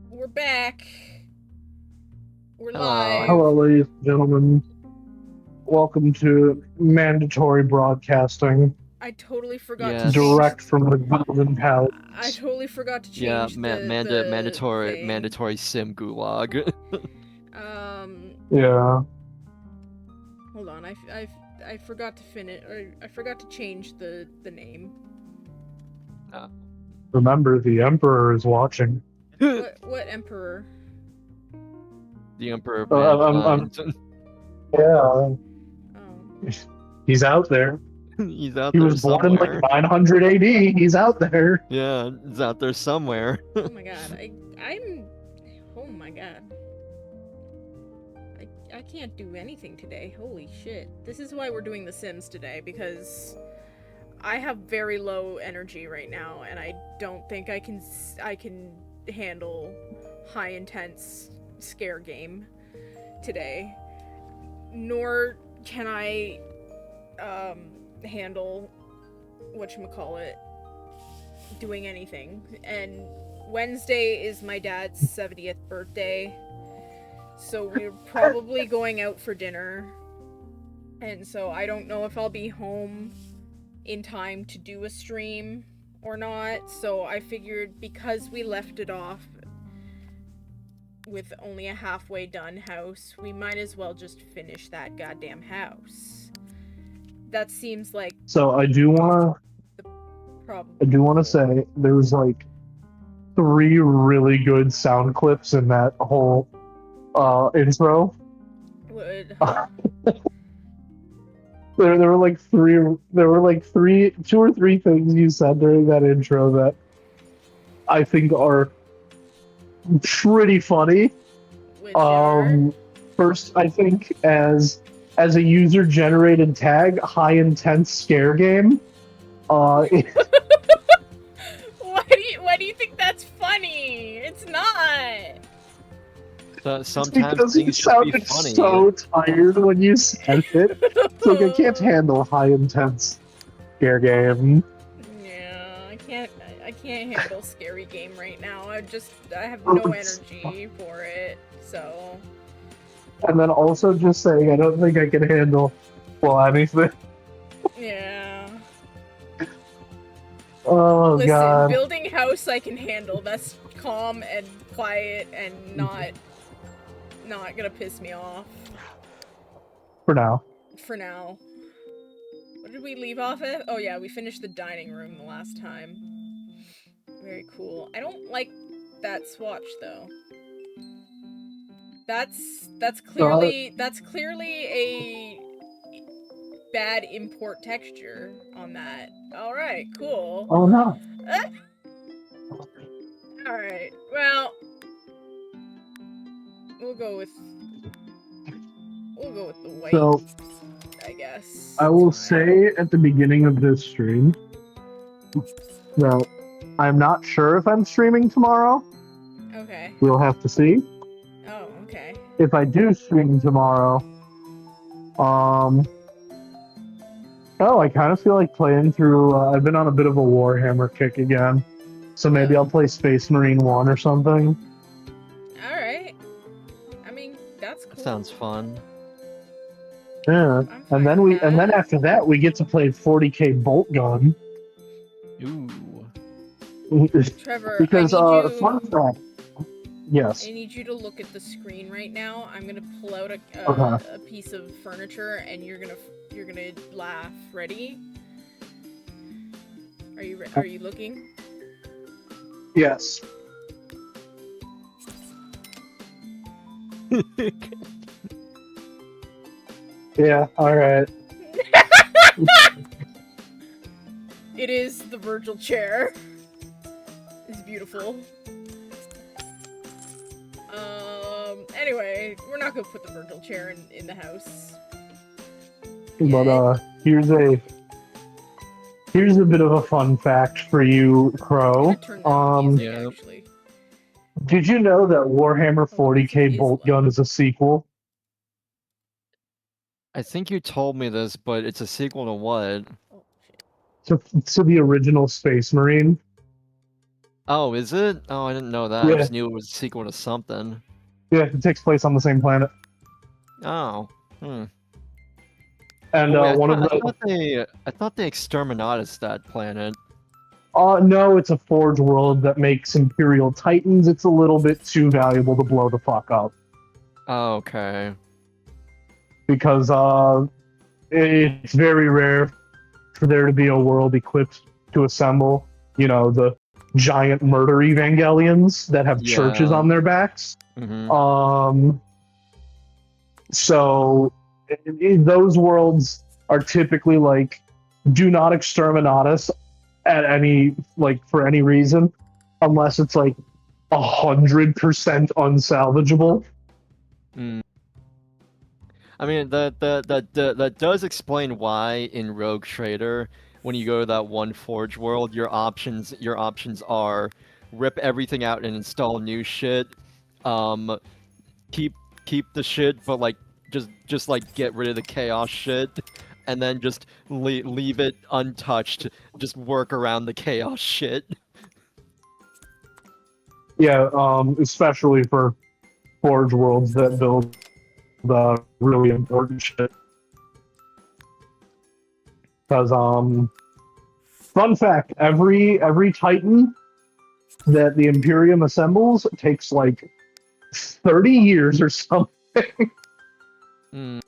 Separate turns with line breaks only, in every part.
We're back. We're
Hello.
live.
Hello, ladies and gentlemen. Welcome to mandatory broadcasting,
I totally forgot
Yes.
to change.
direct from the Golden Palace.
I totally forgot to
Yeah,
change the
mandatory
thing.
mandatory sim gulag.
Yeah.
Hold on. I forgot to finish. Or I forgot to change the name.
Remember, the Emperor is watching.
What emperor?
The Emperor of
I'm-
Mankind.
Yeah,
Oh.
he's out there.
He's out
He
there
was born in
somewhere.
like 900 AD. He's out there.
Yeah, he's out there somewhere.
Oh my god. I'm. Oh my god. I can't do anything today. Holy shit. This is why we're doing The Sims today, because I have very low energy right now, and I don't think I can handle high intense scare game today. Nor can I handle whatchamacallit doing anything. And Wednesday is my dad's 70th birthday. So we're probably going out for dinner. And so I don't know if I'll be home in time to do a stream or not. So I figured because we left it off with only a halfway done house, we might as well just finish that goddamn house. That seems like
So I do want to say there was like 3 really good sound clips in that whole intro.
would
There were like 2 or 3 things you said during that intro that I think are pretty funny.
which are
First, I think as a user generated tag, high intense scare game.
why do you think that's funny? It's not.
Sometimes
because you
things just be
sounded
funny.
so tired when you said it. It's like I can't handle high intense scare game.
Yeah, I can't handle scary game right now. I have no energy for it. So
And then also just saying I don't think I can handle anything.
yeah.
Oh
Listen,
god.
building house I can handle. That's calm and quiet and not gonna piss me off
For now.
for now. What did we leave off at? Oh yeah, we finished the dining room the last time. Very cool. I don't like that swatch though. That's clearly a bad import texture on that. All right, cool.
Oh no.
All right. Well, we'll go with the white,
So
I guess.
I will
It's fine.
say at the beginning of this stream that I'm not sure if I'm streaming tomorrow.
Okay.
We'll have to see.
Oh, okay.
If I do stream tomorrow, I kind of feel like playing through. I've been on a bit of a Warhammer kick again, so maybe I'll play Space Marine 1 or something.
All right. I mean, that's cool.
That sounds fun.
Yeah,
I'm fine
and then
with
and then
that.
after that we get to play 40k bolt gun.
Ooh.
Trevor,
Because
I need you.
fun fact. Yes.
I need you to look at the screen right now. I'm gonna pull out
Okay.
a piece of furniture, and you're gonna laugh. Ready? Are you looking?
Yes. Yeah. All right.
It is the Virgil chair. It's beautiful. Anyway, we're not gonna put the Virgil chair in the house.
But here's a bit of a fun fact for you, Crow.
Turn down the music,
Yeah.
actually.
Did you know that Warhammer 40k
Is
Bolt
loud.
Gun is a sequel?
I think you told me this, but it's a sequel to what?
Oh shit.
To the original Space Marine?
Oh, is it? Oh, I didn't know that. I
Yeah.
just knew it was a sequel to something.
Yeah, it takes place on the same planet.
Oh. Hmm.
And
Oh, wait,
one of
I
the
thought they exterminatus that planet.
no, it's a Forge world that makes Imperial Titans. It's a little bit too valuable to blow the fuck up
Oh, okay.
because it's very rare for there to be a world equipped to assemble, the giant murder Evangelions that have churches
Yeah.
on their backs.
Mm-hmm.
So those worlds are typically like, do not exterminate us at any for any reason, unless it's like 100% unsalvageable.
Mm. I mean, that does explain why in Rogue Trader, when you go to that one Forge world, your options are rip everything out and install new shit. Um, keep the shit, but like just like get rid of the chaos shit, and then just leave it untouched. Just work around the chaos shit.
Yeah, especially for Forge worlds that build really important shit. Because fun fact, every Titan that the Imperium assembles takes like 30 years or something.
Mm,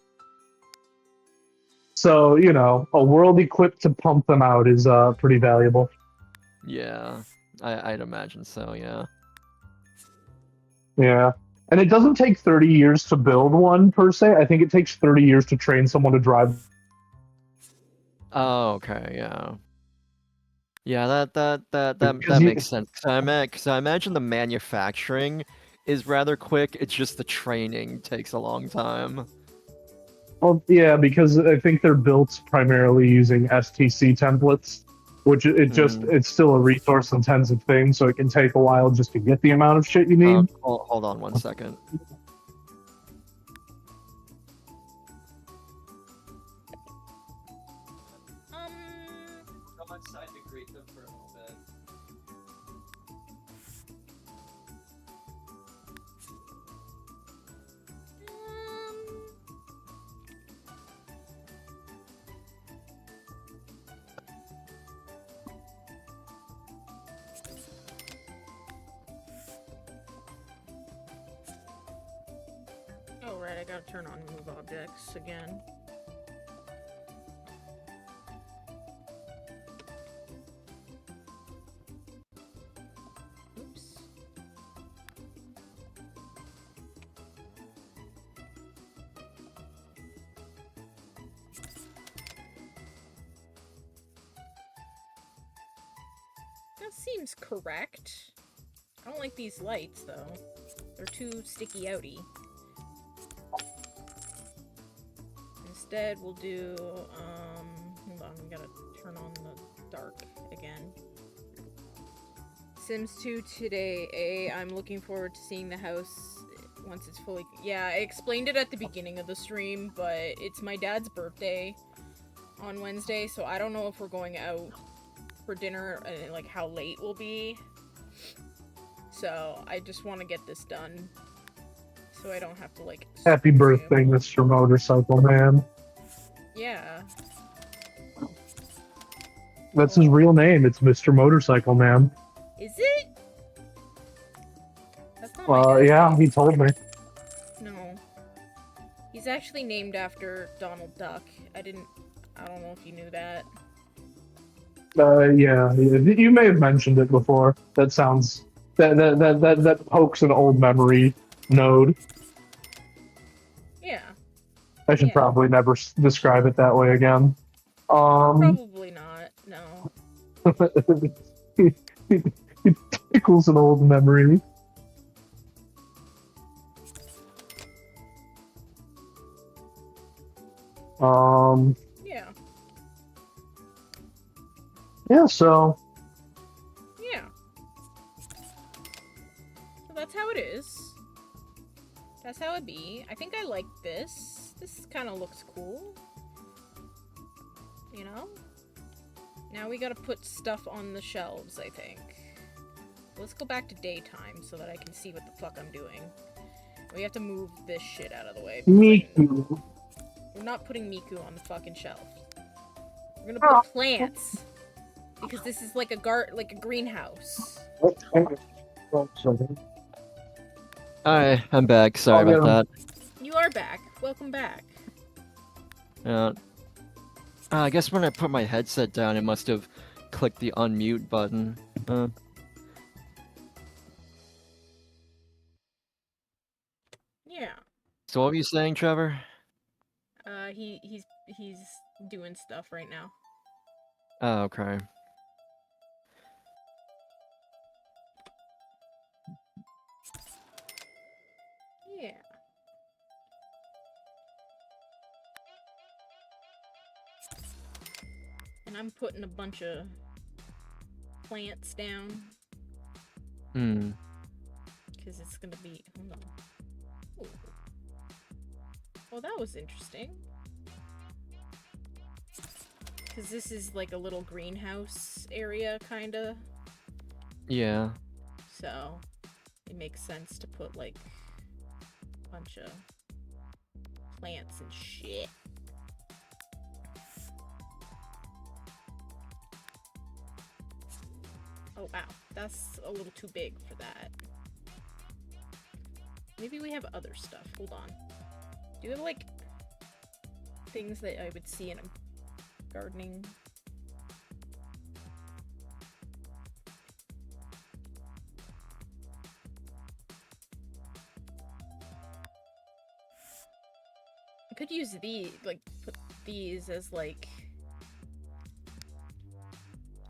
So, a world equipped to pump them out is pretty valuable.
yeah, I'd imagine so. Yeah.
Yeah. And it doesn't take 30 years to build one per se. I think it takes 30 years to train someone to drive.
Oh, okay. Yeah. Yeah, that
Because
makes sense. Cause I imagine the manufacturing is rather quick. It's just the training takes a long time.
well, yeah, because I think they're built primarily using STC templates, which
Mm.
it's still a resource intensive thing, so it can take a while just to get the amount of shit you need.
Hold on 1 second. Come outside to greet them for a little bit.
Oh, right, I gotta turn on move objects again. Oops. That seems correct. I don't like these lights, though. They're too sticky outy. Instead, we'll do, hold on, we gotta turn on the dark again. Sims 2 today, I'm looking forward to seeing the house once it's fully... Yeah, I explained it at the beginning of the stream, but it's my dad's birthday on Wednesday, so I don't know if we're going out for dinner and, like, how late we'll be. So, I just want to get this done. So I don't have to, like...
Happy birthday, Mr. Motorcycle Man.
Yeah.
That's his real name. It's Mr. Motorcycle Man.
Is it? That's not my dad's
Yeah,
name.
he told me.
No. He's actually named after Donald Duck. I don't know if you knew that.
Yeah, you may have mentioned it before. That sounds that pokes an old memory node.
Yeah.
I should
Yeah.
probably never describe it that way again.
Probably not. No.
It tickles an old memory.
Yeah.
Yeah, so
Yeah. So that's how it is. That's how it be. I think I like this. This kind of looks cool. You know? Now we gotta put stuff on the shelves, I think. let's go back to daytime so that I can see what the fuck I'm doing. We have to move this shit out of the way.
Miku.
We're not putting Miku on the fucking shelf. We're gonna put plants. Because this is like a greenhouse.
Alright, I'm back. Sorry
I'll
about that.
You are back. Welcome back.
Yeah. I guess when I put my headset down, it must have clicked the unmute button.
Yeah.
So what were you saying, Trevor?
He's doing stuff right now.
Oh, okay.
Yeah. And I'm putting a bunch of plants down.
Hmm.
Because it's gonna be... Hold on. Ooh. Well, that was interesting. Because this is like a little greenhouse area, kinda.
Yeah.
So, it makes sense to put like a bunch of plants and shit. Oh wow, that's a little too big for that. Maybe we have other stuff. Hold on. Do you have like things that I would see in a gardening? I could use these, like, put these as, like...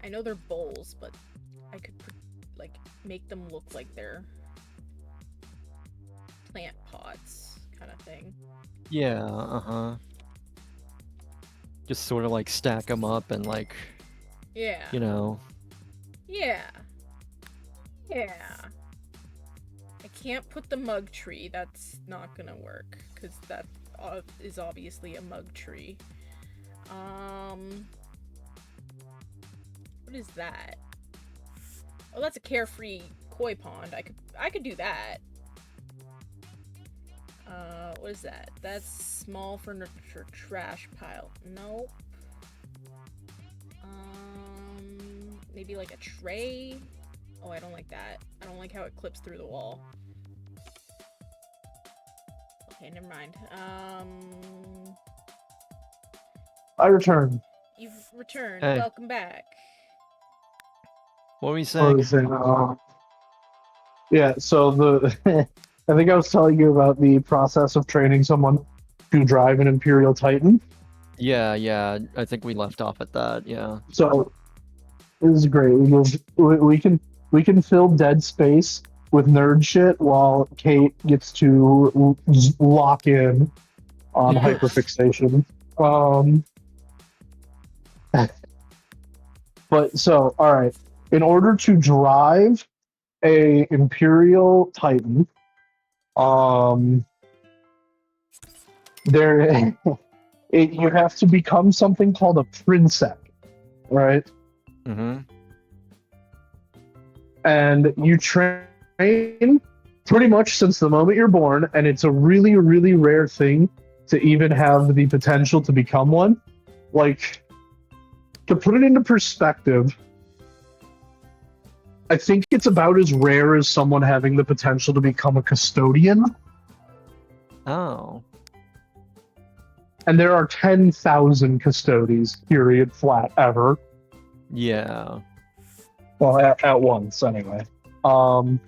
I know they're bowls, but I could, like, make them look like they're plant pots, kind of thing.
Yeah, uh-huh. Just sort of like stack them up and like,
Yeah.
you know.
Yeah. Yeah. I can't put the mug tree. That's not gonna work, because that is obviously a mug tree. What is that? Oh, that's a carefree koi pond. I could do that. What is that? That's small furniture trash pile. Nope. Maybe like a tray? Oh, I don't like that. I don't like how it clips through the wall. Okay, never mind.
I return.
You've returned.
Hey.
Welcome back.
What were you
I
saying?
was saying, yeah, so the I think I was telling you about the process of training someone to drive an Imperial Titan.
Yeah, I think we left off at that, yeah.
So this is great. We can fill dead space with nerd shit while Kate gets to lock in on
Yeah.
hyperfixation. But so, all right. In order to drive a Imperial Titan, there you have to become something called a princess, right?
Mm-hmm.
And you train pretty much since the moment you're born, and it's a really, really rare thing to even have the potential to become one. Like, to put it into perspective, I think it's about as rare as someone having the potential to become a custodian.
Oh.
And there are 10,000 custodies, period, flat, ever.
Yeah.
Well, at once, anyway. And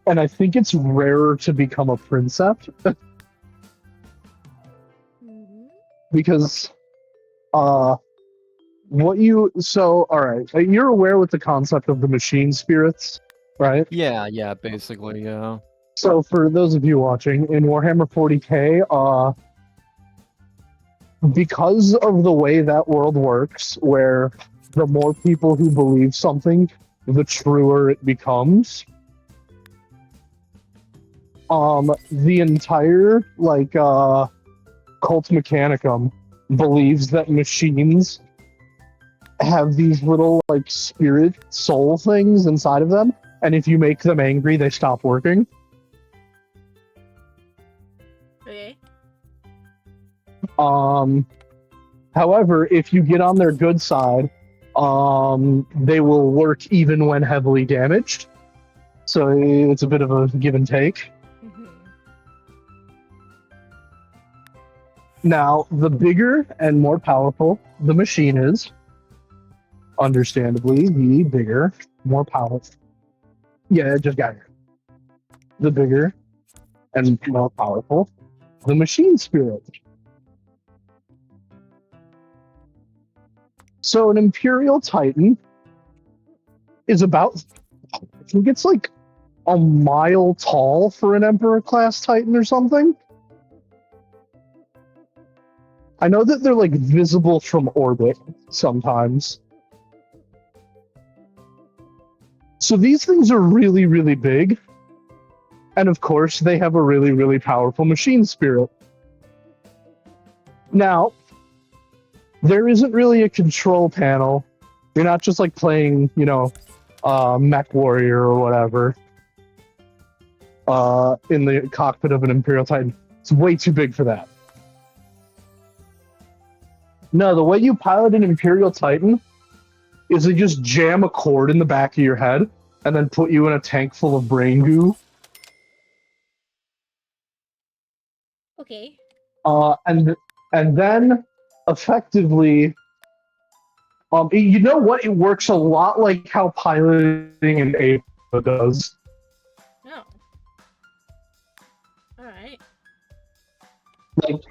I think it's rarer to become a princeps because, so, alright, you're aware with the concept of the machine spirits, right?
Yeah, basically, yeah.
So for those of you watching, in Warhammer 40k, because of the way that world works, where the more people who believe something, the truer it becomes, the entire, like, Cult Mechanicum believes that machines have these little like spirit soul things inside of them, and if you make them angry, they stop working.
Okay.
However, if you get on their good side, they will work even when heavily damaged. So it's a bit of a give and take.
Mm-hmm.
Now, the bigger and more powerful the machine is, understandably, the bigger, more powerful. Yeah, it just got here. The bigger and more powerful the machine spirit. So an Imperial Titan is about, I think it's like a mile tall for an Emperor class Titan or something. I know that they're like visible from orbit sometimes. So these things are really, really big. And of course, they have a really, really powerful machine spirit. Now, there isn't really a control panel. You're not just like playing, Mech Warrior or whatever in the cockpit of an Imperial Titan. It's way too big for that. No, the way you pilot an Imperial Titan is they just jam a cord in the back of your head and then put you in a tank full of brain goo.
Okay.
And then effectively, you know what? It works a lot like how piloting an Ava does.
Oh. All right.
Like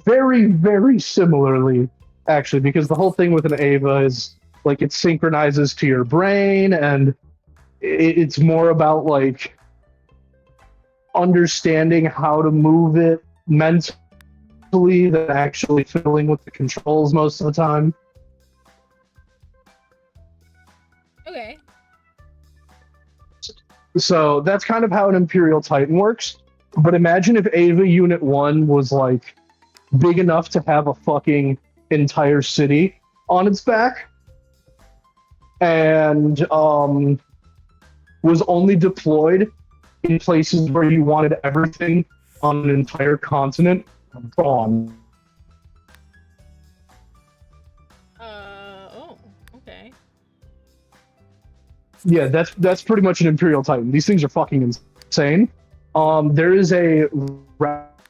very, very similarly, actually, because the whole thing with an Ava is like it synchronizes to your brain, and it's more about like understanding how to move it mentally than actually fiddling with the controls most of the time.
Okay.
So that's kind of how an Imperial Titan works. But imagine if Ava Unit 1 was like big enough to have a fucking entire city on its back and was only deployed in places where you wanted everything on an entire continent gone.
Oh, okay.
Yeah, that's pretty much an Imperial Titan. These things are fucking insane. There is there's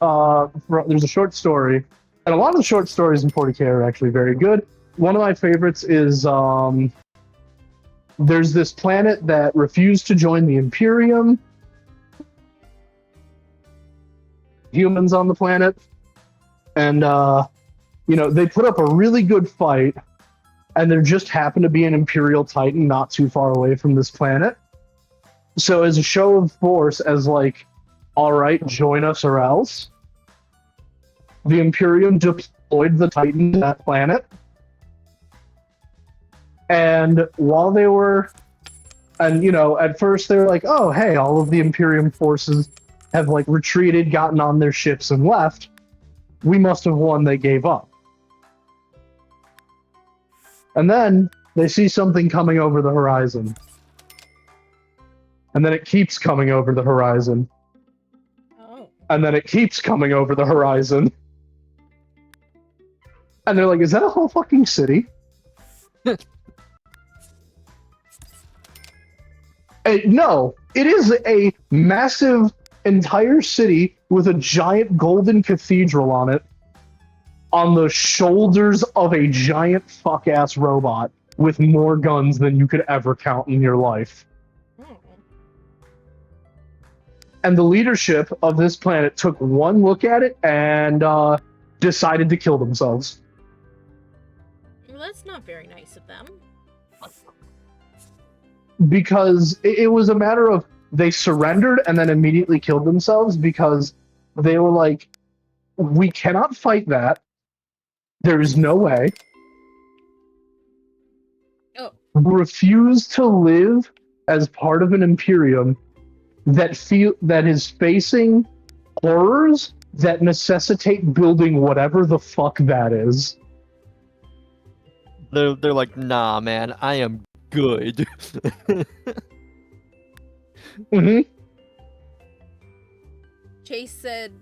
a short story, and a lot of the short stories in 40K are actually very good. One of my favorites is there's this planet that refused to join the Imperium. Humans on the planet, and they put up a really good fight, and there just happened to be an Imperial Titan not too far away from this planet. So as a show of force, as like, all right, join us or else, the Imperium deployed the Titan to that planet. And while they were, at first they were like, oh, hey, all of the Imperium forces have like retreated, gotten on their ships and left. We must have won, they gave up. And then they see something coming over the horizon. And then it keeps coming over the horizon.
Oh.
And then it keeps coming over the horizon. And they're like, is that a whole fucking city? No, it is a massive entire city with a giant golden cathedral on it, on the shoulders of a giant fuck-ass robot with more guns than you could ever count in your life.
Oh.
And the leadership of this planet took one look at it and decided to kill themselves.
Well, that's not very nice of them.
Because it was a matter of they surrendered and then immediately killed themselves because they were like, we cannot fight that. There is no way.
Oh.
Refuse to live as part of an Imperium that is facing horrors that necessitate building whatever the fuck that is.
they're like, nah, man, I am good.
Hmm.
Chase said,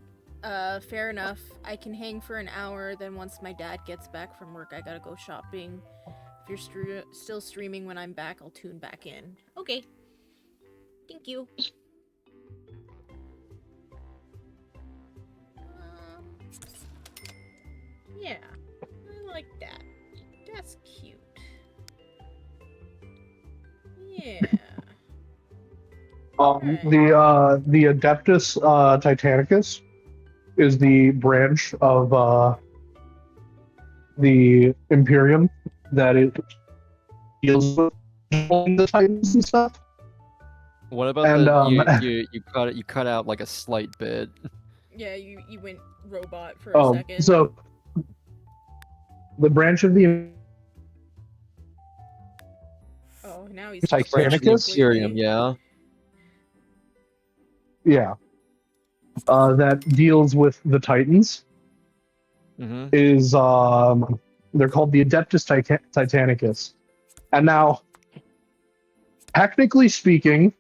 fair enough. I can hang for an hour, then once my dad gets back from work, I gotta go shopping. If you're still streaming when I'm back, I'll tune back in. Okay. Thank you. Yeah. I like that. That's cute. Yeah.
The Adeptus Titanicus is the branch of the Imperium that it deals with the Titans and stuff.
What about
And,
you cut out like a slight bit.
Yeah, you went robot for a second.
So the branch of the
Oh, now he's
Titanicus?
Branch of the
completely-
Imperium, yeah.
yeah, that deals with the Titans
Mm-hmm.
is they're called the Adeptus Titanicus. And now, technically speaking,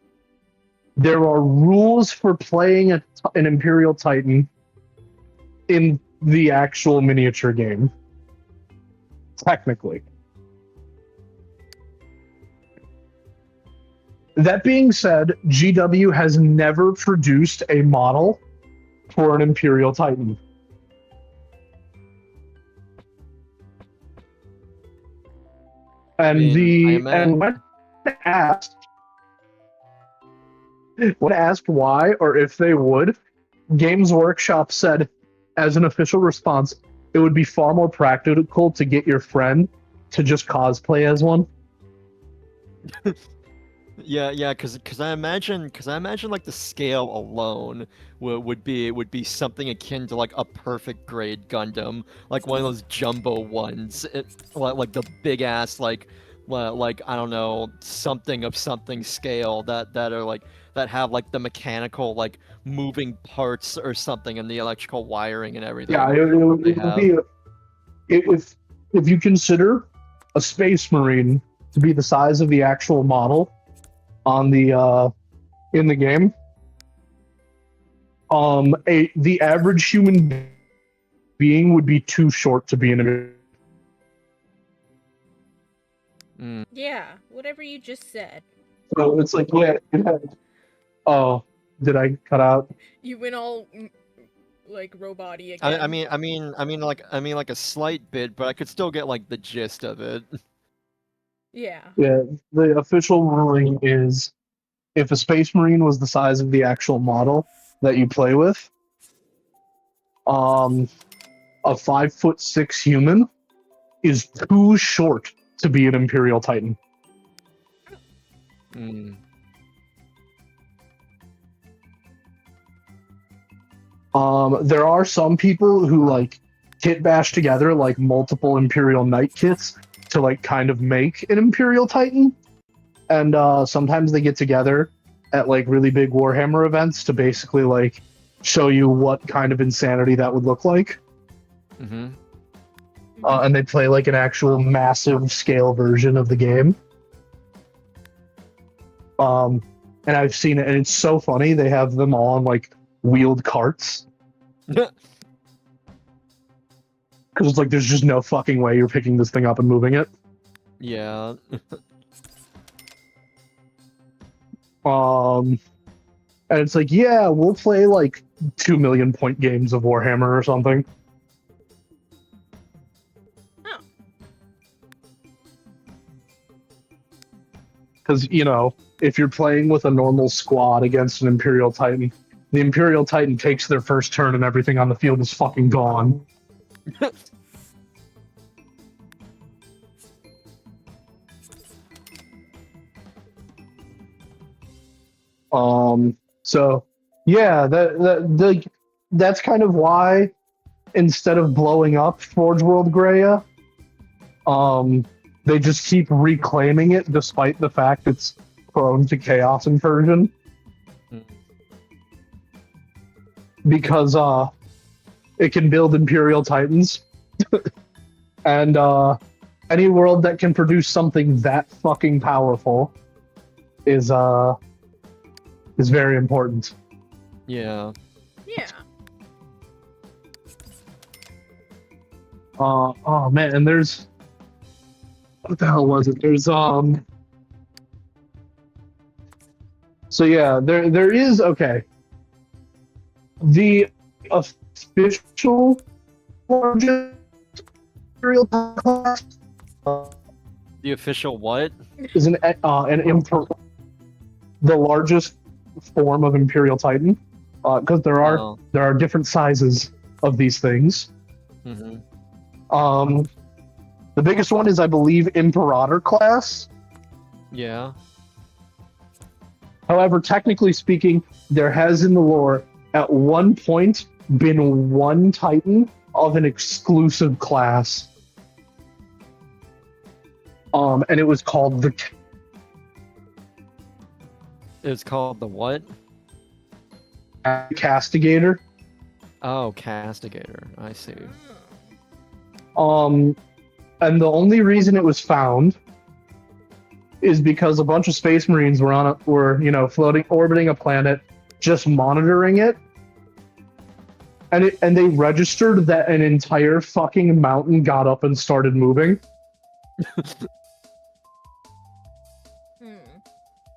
there are rules for playing an Imperial Titan in the actual miniature game. Technically. That being said, GW has never produced a model for an Imperial Titan. And when asked why or if they would, Games Workshop said, as an official response, it would be far more practical to get your friend to just cosplay as one.
Yeah, because I imagine like the scale alone would be something akin to like a perfect grade Gundam, like one of those jumbo ones, like the big ass like I don't know, something of something scale that are like that have like the mechanical like moving parts or something and the electrical wiring and everything.
Yeah, it would be if you consider a Space Marine to be the size of the actual model on the in the game, the average human being would be too short to be in a.
Yeah, whatever you just said.
So it's like, yeah. Oh, did I cut out?
You went all like robot-y again.
I mean like a slight bit, but I could still get like the gist of it.
Yeah.
Yeah, the official ruling is if a Space Marine was the size of the actual model that you play with, a 5'6" human is too short to be an Imperial Titan. There are some people who like kit bash together like multiple Imperial Knight kits to like kind of make an Imperial Titan, and sometimes they get together at like really big Warhammer events to basically like show you what kind of insanity that would look like.
Mm-hmm.
And they play like an actual massive scale version of the game. And I've seen it, and it's so funny. They have them all on like wheeled carts. Because it's like there's just no fucking way you're picking this thing up and moving it.
Yeah.
And it's like, yeah, we'll play like 2 million point games of Warhammer or something.
Oh.
Because, you know, if you're playing with a normal squad against an Imperial Titan, the Imperial Titan takes their first turn and everything on the field is fucking gone. So yeah, that's kind of why instead of blowing up Forge World Greya, they just keep reclaiming it despite the fact it's prone to chaos incursion. Because it can build Imperial Titans and any world that can produce something that fucking powerful is very important.
Yeah.
Yeah.
Oh man, and there's what the hell was it? There's So yeah, there is okay. The official largest imperial class
The official what?
is the largest form of Imperial Titan, because there
Oh.
are different sizes of these things.
Mm-hmm.
The biggest one is, I believe, Imperator class.
Yeah.
However, technically speaking, there has in the lore at one point been one Titan of an exclusive class. And it was called the
It's called the what?
Castigator.
Oh, Castigator. I see.
And the only reason it was found is because a bunch of Space Marines were floating, orbiting a planet, just monitoring it, and they registered that an entire fucking mountain got up and started moving.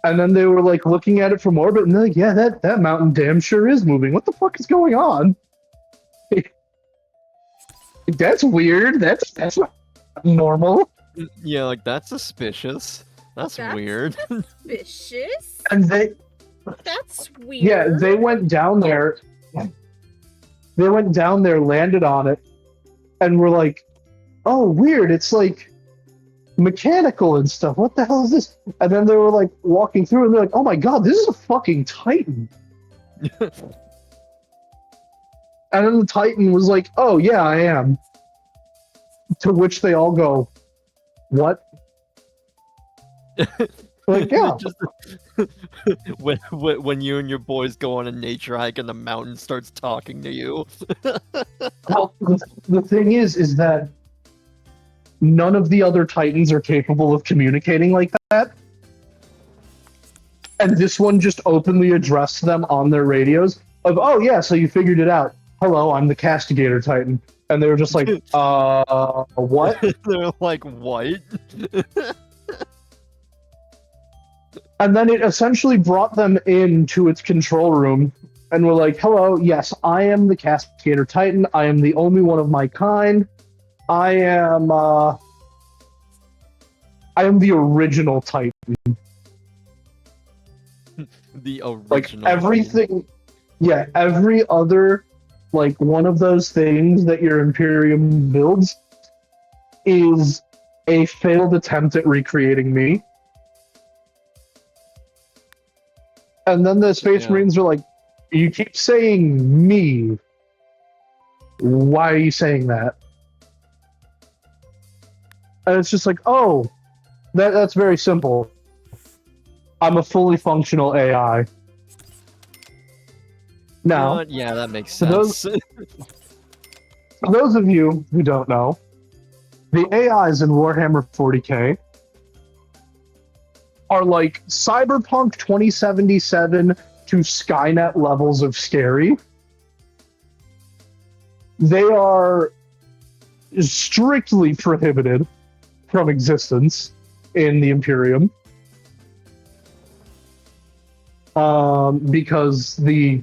And then they were like looking at it from orbit, and they're like, "Yeah, that mountain damn sure is moving. What the fuck is going on? That's weird. That's not normal."
Yeah, like that's suspicious. That's weird.
Suspicious?
And
That's weird.
yeah, they went down there. They went down there, landed on it, and were like, "Oh, weird. It's like mechanical and stuff. What the hell is this?" And then they were like walking through, and they're like, "Oh my god, this is a fucking Titan." And then the Titan was like, "Oh yeah, I am." To which they all go, "What?" Like, yeah.
Just, when you and your boys go on a nature hike and the mountain starts talking to you.
Well, the thing is that none of the other Titans are capable of communicating like that. And this one just openly addressed them on their radios of, "Oh yeah, so you figured it out. Hello, I'm the Castigator Titan." And they were just like, what?
They're like, what?
And then it essentially brought them into its control room and were like, "Hello, yes, I am the Castigator Titan. I am the only one of my kind. I am the original Titan."
The original.
Like everything, yeah, every other like one of those things that your Imperium builds is a failed attempt at recreating me. And then the Space Marines are like, "You keep saying me. Why are you saying that?" And it's just like, "Oh, that's very simple. I'm a fully functional AI." Now,
yeah, that makes
for
sense.
for those of you who don't know, the AIs in Warhammer 40k are like Cyberpunk 2077 to Skynet levels of scary. They are strictly prohibited from existence in the Imperium. Because the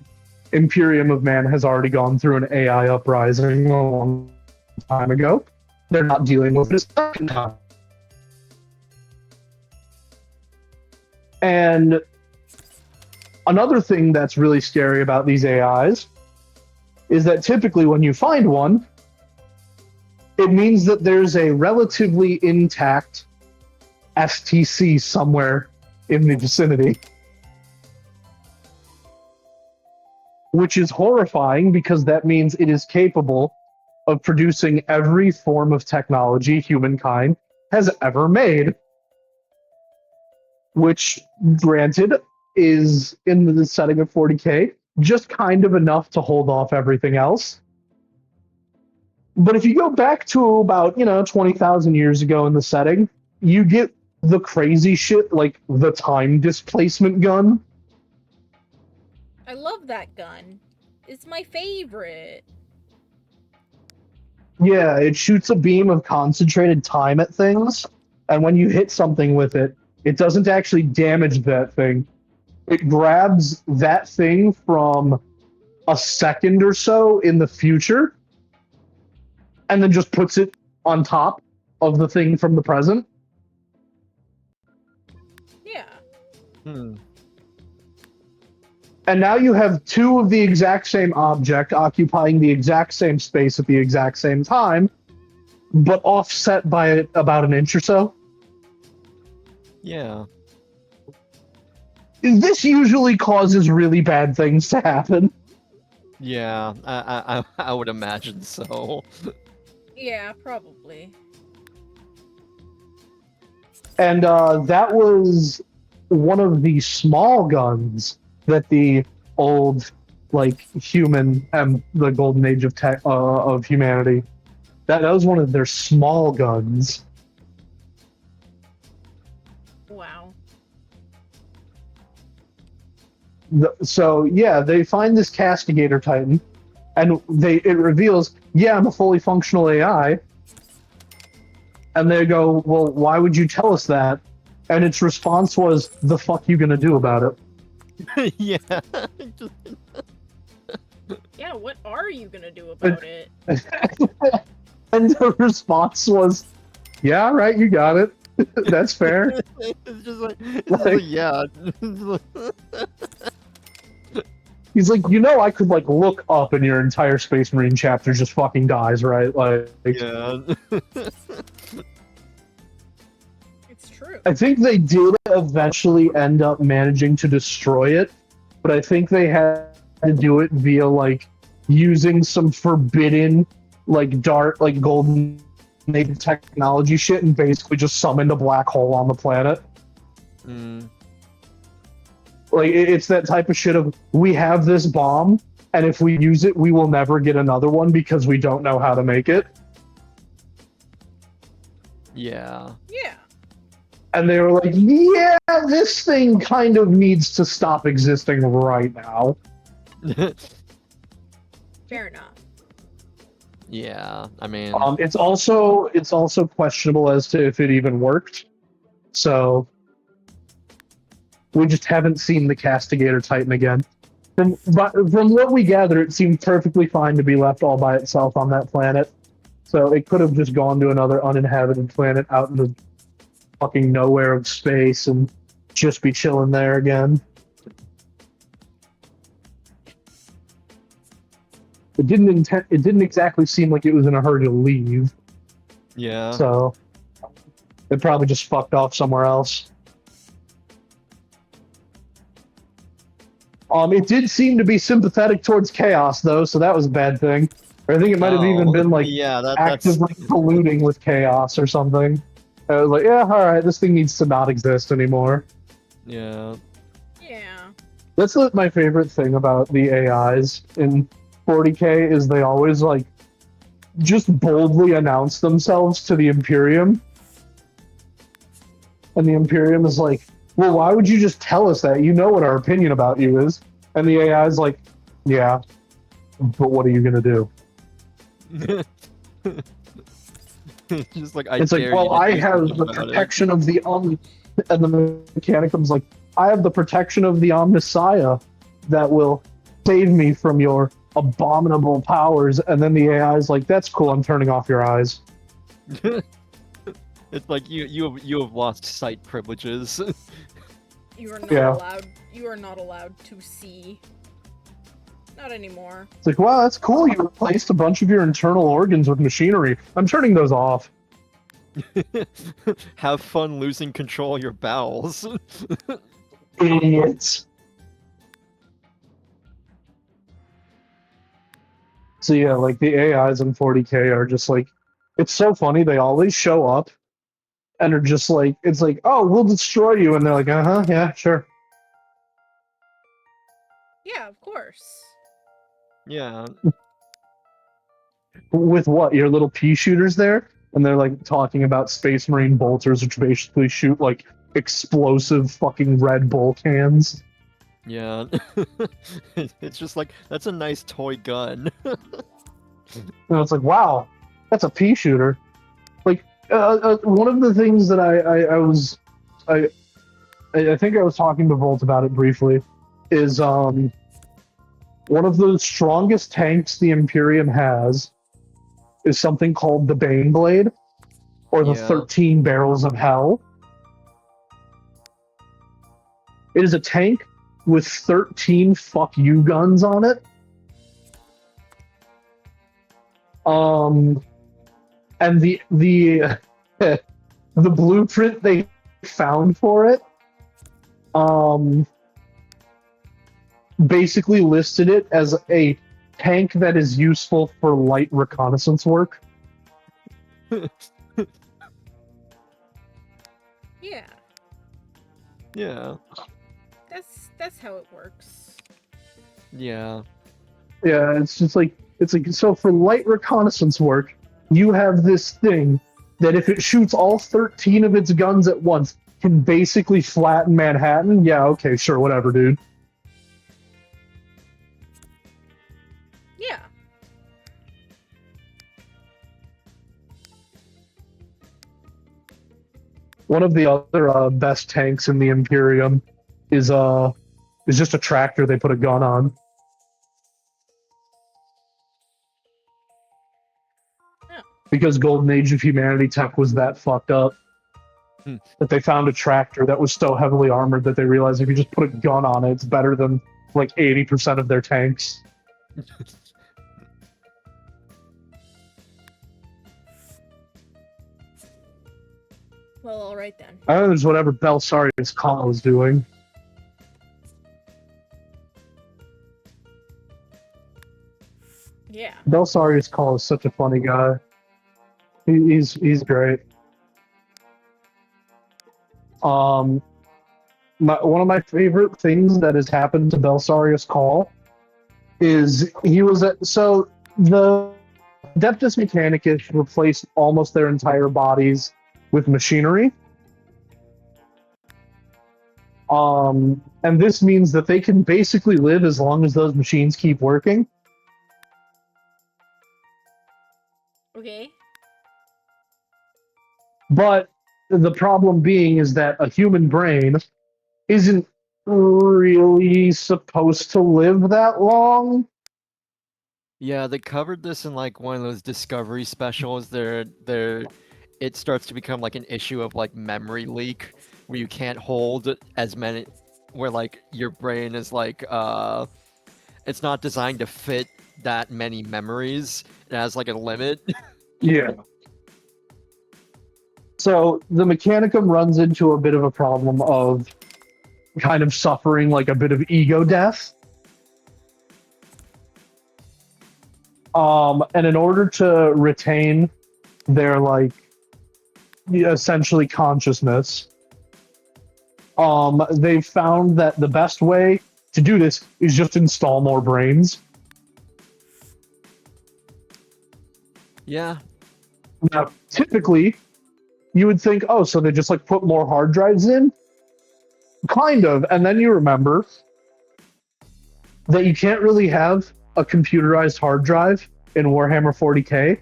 Imperium of Man has already gone through an AI uprising a long time ago. They're not dealing with this second time. And another thing that's really scary about these AIs is that typically when you find one, it means that there's a relatively intact STC somewhere in the vicinity. Which is horrifying because that means it is capable of producing every form of technology humankind has ever made. Which, granted, is in the setting of 40k, just kind of enough to hold off everything else. But if you go back to about 20,000 years ago in the setting, you get the crazy shit like the time displacement gun.
I love that gun. It's my favorite.
Yeah, it shoots a beam of concentrated time at things, and when you hit something with it, it doesn't actually damage that thing. It grabs that thing from a second or so in the future and then just puts it on top of the thing from the present.
Yeah.
Hmm.
And now you have two of the exact same object occupying the exact same space at the exact same time, but offset by about an inch or so.
Yeah.
This usually causes really bad things to happen.
Yeah. I would imagine so.
Yeah, probably.
And that was one of the small guns that the old, like, human and the golden age of tech of humanity. That was one of their small guns.
Wow.
So yeah, they find this castigator titan, and it reveals, yeah, I'm a fully functional AI. And they go, well, why would you tell us that? And its response was, the fuck you gonna do about it?
Yeah.
Yeah, what are you gonna do about it?
And the response was, yeah, right, you got it. That's fair.
It's just like yeah.
He's like, I could like look up and your entire Space Marine chapter just fucking dies, right? Like,
Yeah.
It's true.
I think they did eventually end up managing to destroy it, but I think they had to do it via like using some forbidden, like dark, like golden native technology shit, and basically just summoned a black hole on the planet.
Mm.
Like it's that type of shit of, we have this bomb, and if we use it, we will never get another one because we don't know how to make it.
Yeah.
Yeah.
And they were like, yeah, this thing kind of needs to stop existing right now.
Fair enough.
Yeah. I mean.
It's also questionable as to if it even worked. So we just haven't seen the Castigator Titan again. From what we gather, it seemed perfectly fine to be left all by itself on that planet. So it could have just gone to another uninhabited planet out in the fucking nowhere of space and just be chilling there again. It didn't exactly seem like it was in a hurry to leave.
Yeah.
So it probably just fucked off somewhere else. It did seem to be sympathetic towards chaos, though, so that was a bad thing. Or I think it might have even been like actively colluding with chaos or something. I was like, yeah, all right, this thing needs to not exist anymore.
Yeah.
Yeah.
That's my favorite thing about the AIs in 40K is they always like just boldly announce themselves to the Imperium. And the Imperium is like, well, why would you just tell us that? You know what our opinion about you is. And the AI is like, yeah, but what are you going to do?
Just like,
it's like, well, I have the protection of the and the Mechanicum's like, I have the protection of the Omnissiah that will save me from your abominable powers. And then the AI is like, that's cool, I'm turning off your eyes.
It's like you have lost sight privileges.
You are not allowed. You are not allowed to see. Not anymore.
It's like, wow, that's cool. You replaced a bunch of your internal organs with machinery. I'm turning those off.
Have fun losing control of your bowels.
Idiots. So yeah, like the AIs in 40K are just like, it's so funny. They always show up and are just like, it's like, oh, we'll destroy you. And they're like, uh-huh, yeah, sure.
Yeah, of course.
Yeah.
With what? Your little pea shooters there? And they're like talking about Space Marine bolters, which basically shoot like explosive fucking Red Bull cans.
Yeah. It's just like, that's a nice toy gun.
And it's like, wow, that's a pea shooter. Like, one of the things that I think I was talking to Volt about it briefly, is one of the strongest tanks the Imperium has is something called the Baneblade, or the
Yeah.
13 Barrels of Hell. It is a tank with 13 fuck you guns on it. And the the blueprint they found for it, basically listed it as a tank that is useful for light reconnaissance work.
Yeah,
Yeah.
that's how it works.
Yeah.
Yeah, it's like so for light reconnaissance work, you have this thing that if it shoots all 13 of its guns at once, can basically flatten Manhattan. Yeah, okay, sure, whatever, dude.
Yeah.
One of the other best tanks in the Imperium is just a tractor they put a gun on.
Oh.
Because Golden Age of Humanity tech was that fucked up that they found a tractor that was so heavily armored that they realized if you just put a gun on it, it's better than like 80% of their tanks.
Well, all right then.
I don't know, it's whatever Belisarius Call is doing.
Yeah.
Belisarius Call is such a funny guy. He's great. One of my favorite things that has happened to Belisarius Call is he was so the Adeptus Mechanicus replaced almost their entire bodies with machinery. And this means that they can basically live as long as those machines keep working.
Okay.
But the problem being is that a human brain isn't really supposed to live that long.
Yeah, they covered this in like one of those Discovery specials. It starts to become like an issue of like memory leak, where you can't hold as many, where like your brain is like it's not designed to fit that many memories. It has like a limit.
Yeah. So the Mechanicum runs into a bit of a problem of kind of suffering like a bit of ego death. And in order to retain their like essentially consciousness, they've found that the best way to do this is just install more brains.
Yeah.
Now, typically, you would think, oh, so they just like put more hard drives in? Kind of. And then you remember that you can't really have a computerized hard drive in Warhammer 40k,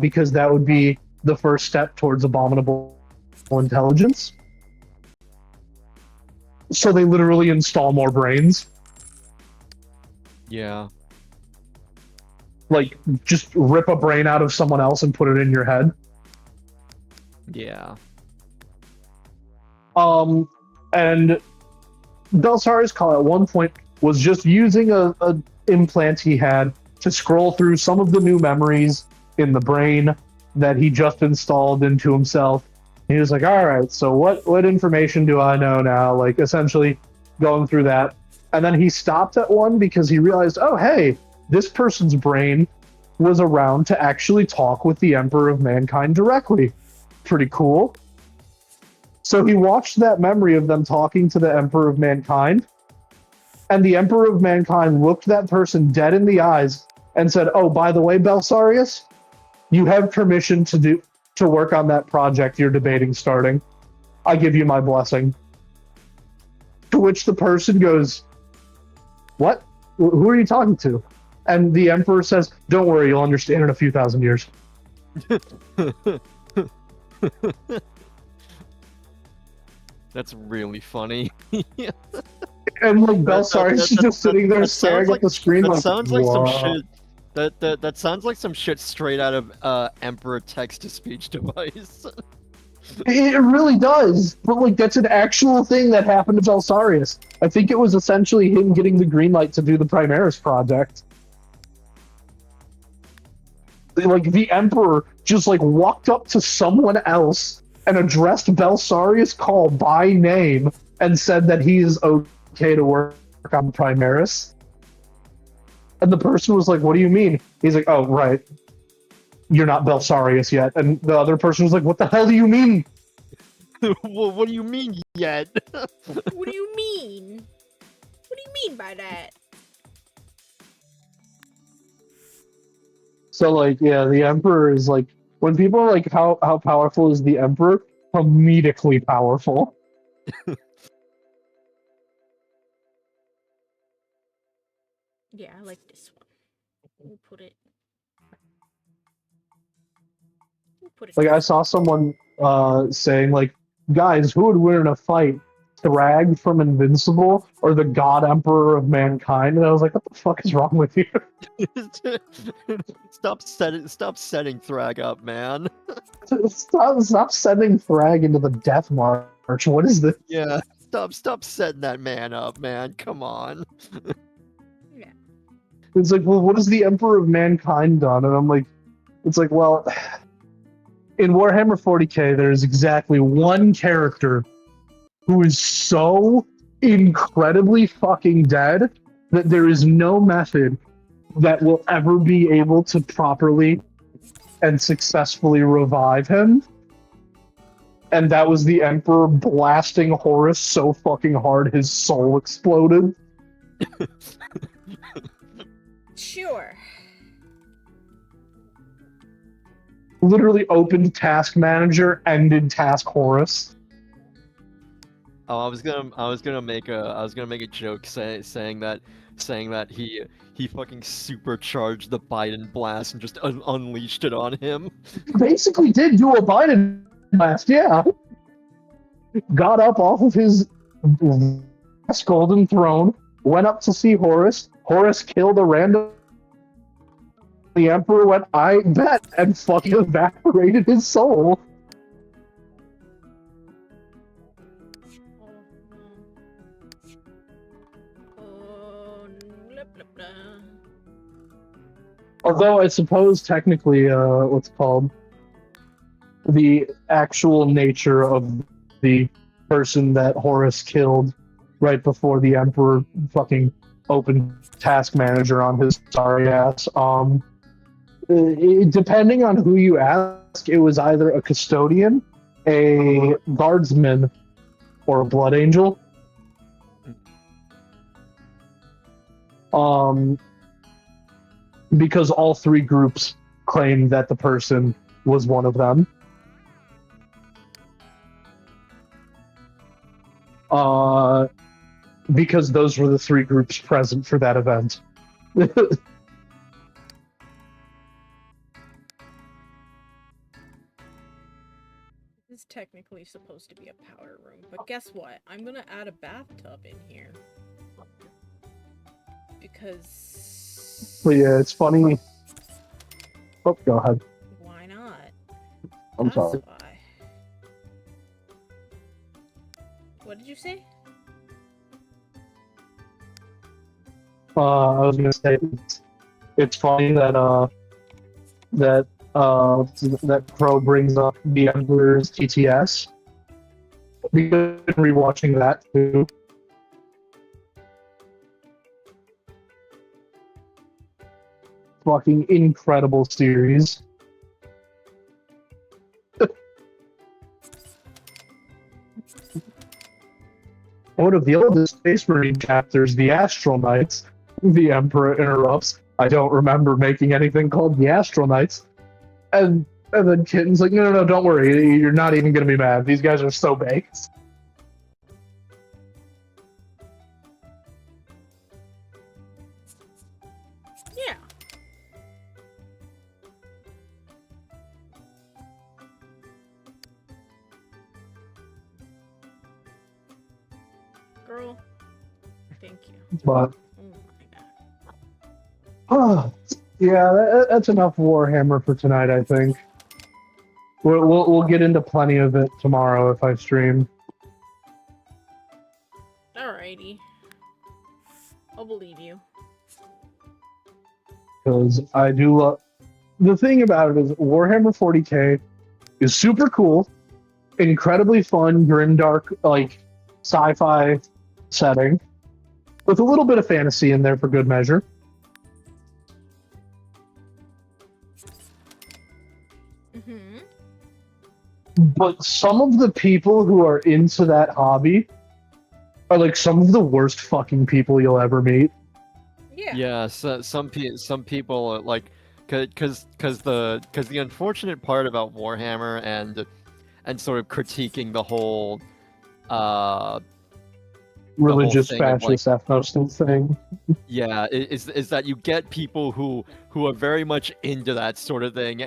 because that would be the first step towards abominable intelligence. So they literally install more brains.
Yeah.
Like, just rip a brain out of someone else and put it in your head.
Yeah.
And Belisarius Call at one point was just using a implant he had to scroll through some of the new memories in the brain that he just installed into himself. He was like, all right, so what information do I know now? Like, essentially going through that. And then he stopped at one because he realized, oh, hey, this person's brain was around to actually talk with the Emperor of Mankind directly. Pretty cool. So he watched that memory of them talking to the Emperor of Mankind, and the Emperor of Mankind looked that person dead in the eyes and said, "Oh, by the way, Belsarius, you have permission to work on that project you're debating starting. I give you my blessing." To which the person goes, "What? Who are you talking to?" And the emperor says, "Don't worry, you'll understand in a few thousand years."
That's really funny.
And like Belsarius is just sitting there
that
staring
sounds
at the screen
That
like,
sounds like some
"What?"
shit. That sounds like some shit straight out of Emperor text-to-speech device.
It really does, but like that's an actual thing that happened to Belsarius. I think it was essentially him getting the green light to do the Primaris project. Like the Emperor just like walked up to someone else and addressed Belsarius Call by name and said that he is okay to work on Primaris. And the person was like, "What do you mean?" He's like, "Oh, right. You're not Belsarius yet." And the other person was like, "What the hell do you mean?"
Well, what do you mean yet?
What do you mean? What do you mean by that?
So like, yeah, the Emperor is like, when people are like, how powerful is the Emperor? Comedically powerful.
Yeah, I like this one. We'll put it.
Like I saw someone saying like, "Guys, who would win in a fight? Thrag from Invincible or the God Emperor of Mankind?" And I was like, "What the fuck is wrong with you?"
Stop setting Thrag up, man.
Stop sending Thrag into the death march. What is this?
Yeah, stop setting that man up, man. Come on.
Yeah.
It's like, well, what has the Emperor of Mankind done? And I'm like, it's like, well, in Warhammer 40k, there's exactly one character who is so incredibly fucking dead that there is no method that will ever be able to properly and successfully revive him. And that was the Emperor blasting Horus so fucking hard his soul exploded.
Sure.
Literally opened Task Manager, ended Task Horus.
Oh, I was gonna make a joke saying that he fucking supercharged the Biden blast and just unleashed it on him.
Basically did do a Biden blast, yeah. Got up off of his golden throne, went up to see Horus. Horus killed a random. The Emperor went, "I bet," and fucking evaporated his soul.
Blah, blah, blah.
Although I suppose technically, what's it called, the actual nature of the person that Horus killed right before the Emperor fucking opened Task Manager on his sorry ass. Depending on who you ask, it was either a custodian, a guardsman, or a blood angel. Because all three groups claimed that the person was one of them. Because those were the three groups present for that event.
This is technically supposed to be a powder room, but guess what? I'm gonna add a bathtub in here. Because...
But yeah, it's funny. Oh, go ahead.
Why not?
I'm sorry.
Why. What did you say?
I was gonna say it's funny that that Crow brings up the Emperor's TTS. We've been rewatching that too. Fucking incredible series. One of the oldest Space Marine chapters, the Astral Knights, The Emperor interrupts. I don't remember making anything called the Astral Knights. And then Kitten's like, no, don't worry. You're not even going to be mad. These guys are so baked.
Yeah. Girl, thank you.
But,
Oh my god.
yeah, that's enough Warhammer for tonight, I think. We'll get into plenty of it tomorrow if I stream.
Alrighty. I'll believe you.
Because I do love... The thing about it is Warhammer 40k is super cool, incredibly fun, grimdark, like, sci-fi setting, with a little bit of fantasy in there for good measure.
Mm-hmm.
But some of the people who are into that hobby are like some of the worst fucking people you'll ever meet.
Yeah.
Yeah, so, some people are like, because the unfortunate part about Warhammer and sort of critiquing the whole
Religious
thing of, like,
fascist ethno thing.
yeah, is that you get people who are very much into that sort of thing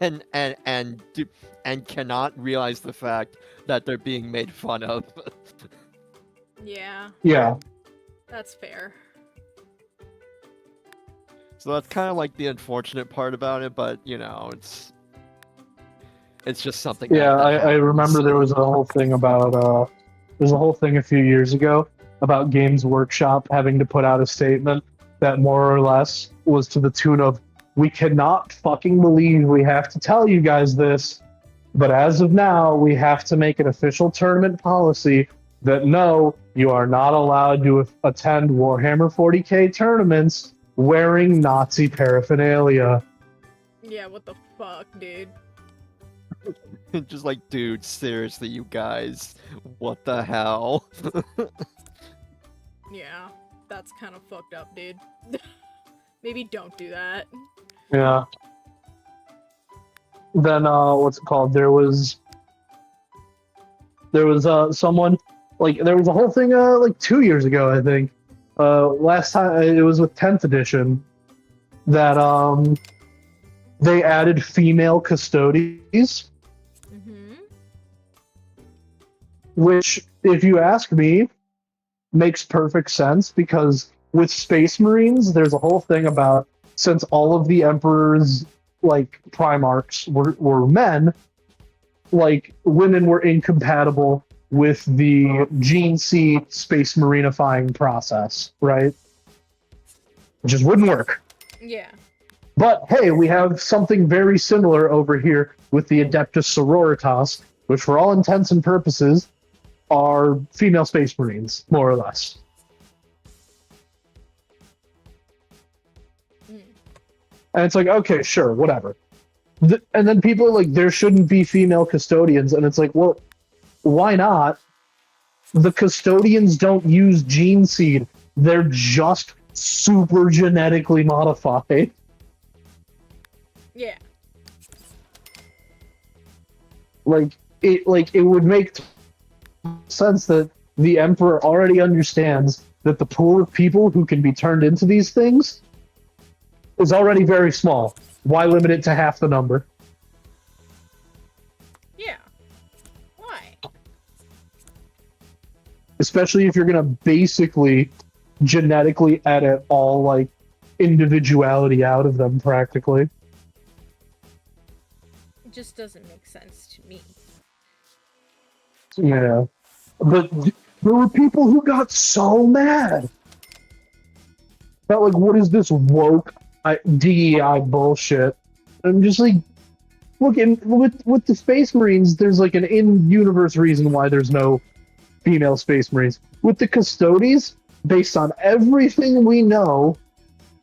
and cannot realize the fact that they're being made fun of.
Yeah,
Yeah.
that's fair.
So that's kind of like the unfortunate part about it, but you know, it's just something.
Yeah,
that
I
happens.
remember there was a whole thing about there's a whole thing a few years ago about Games Workshop having to put out a statement that more or less was to the tune of, we cannot fucking believe we have to tell you guys this, but as of now, we have to make an official tournament policy that no, you are not allowed to attend Warhammer 40k tournaments wearing Nazi paraphernalia.
Yeah, what the fuck, dude?
Just like, dude, seriously, you guys, what the hell?
Yeah, that's kind of fucked up, dude. Maybe don't do that.
Yeah. Then what's it called? There was someone, like, there was a whole thing like 2 years ago, I think. Last time it was with 10th edition that they added female custodies,
Mm-hmm.
which, if you ask me, makes perfect sense, because with Space Marines, there's a whole thing about, since all of the Emperor's, like, Primarchs were men, like, women were incompatible with the gene seed Space Marinifying process, right? It just wouldn't work.
Yeah.
But hey, we have something very similar over here with the Adeptus Sororitas, which for all intents and purposes are female Space Marines, more or less.
Mm.
And it's like, okay, sure, whatever. And then people are like, there shouldn't be female custodians. And it's like, well, why not? The custodians don't use gene seed. They're just super genetically modified.
Yeah.
It would make sense that the Emperor already understands that the pool of people who can be turned into these things is already very small. Why limit it to half the number?
Yeah. Why?
Especially if you're gonna basically genetically edit all, like, individuality out of them, practically.
It just doesn't make sense to me.
Yeah. But there were people who got so mad. That, like, what is this woke DEI bullshit? I'm just like, look, with the Space Marines, there's like an in-universe reason why there's no female Space Marines. With the Custodies, based on everything we know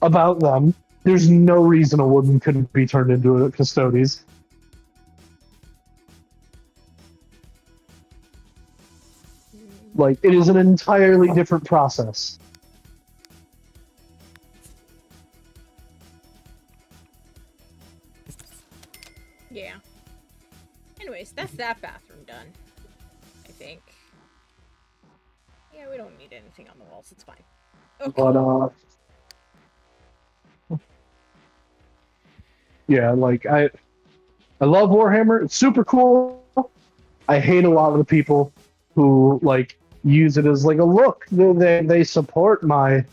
about them, there's no reason a woman couldn't be turned into a Custodies. Like, it is an entirely different process.
Yeah. Anyways, that's that bathroom done. I think. Yeah, we don't need anything on the walls. It's fine. Okay.
But yeah, like I love Warhammer. It's super cool. I hate a lot of the people who like use it as like a look. They support my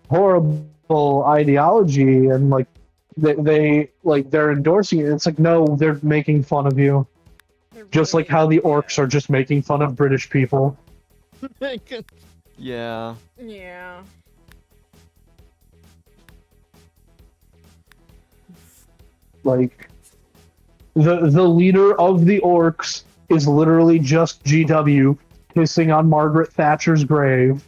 horrible ideology and like they like they're endorsing it. It's like no, they're making fun of you.
They're
Just like
really-
how the orcs are just making fun of British people.
Yeah.
Yeah.
Like the leader of the orcs is literally just GW pissing on Margaret Thatcher's grave.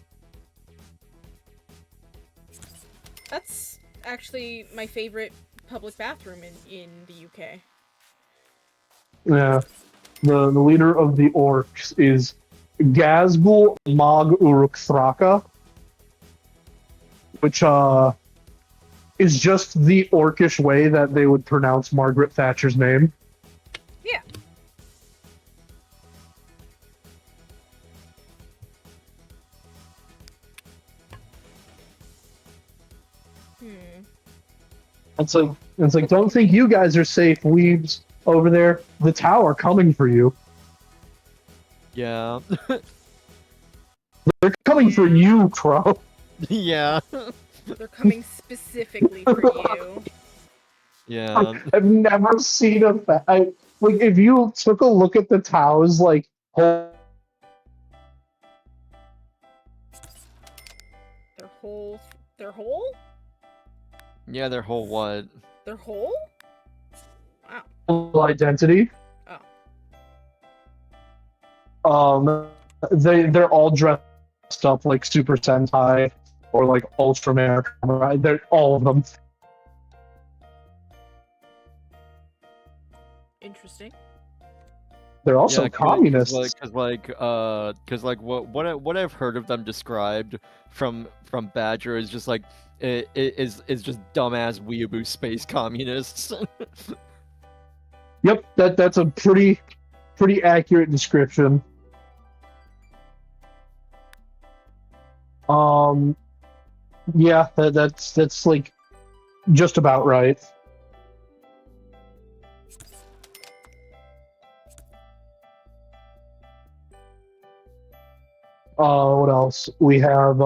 That's actually my favorite public bathroom in the UK.
Yeah. The leader of the orcs is Gazgul Mag Uruk Thraka, which is just the orcish way that they would pronounce Margaret Thatcher's name.
Yeah.
It's like don't think you guys are safe, weebs over there. The tower coming for you.
Yeah.
They're coming for you, Crow.
Yeah.
They're coming specifically for you.
Yeah.
I've never seen a like if you took a look at the towers like whole
Their whole?
Yeah, their whole what?
Their whole? Wow.
identity.
Oh.
They're all dressed up like Super Sentai or like Ultraman. They're all of them.
Interesting.
They're also
Yeah,
communists.
Because what I've heard of them described from Badger is just like is just dumbass weeaboo space communists.
Yep, that's a pretty accurate description. Yeah, that's like just about right. What else? We have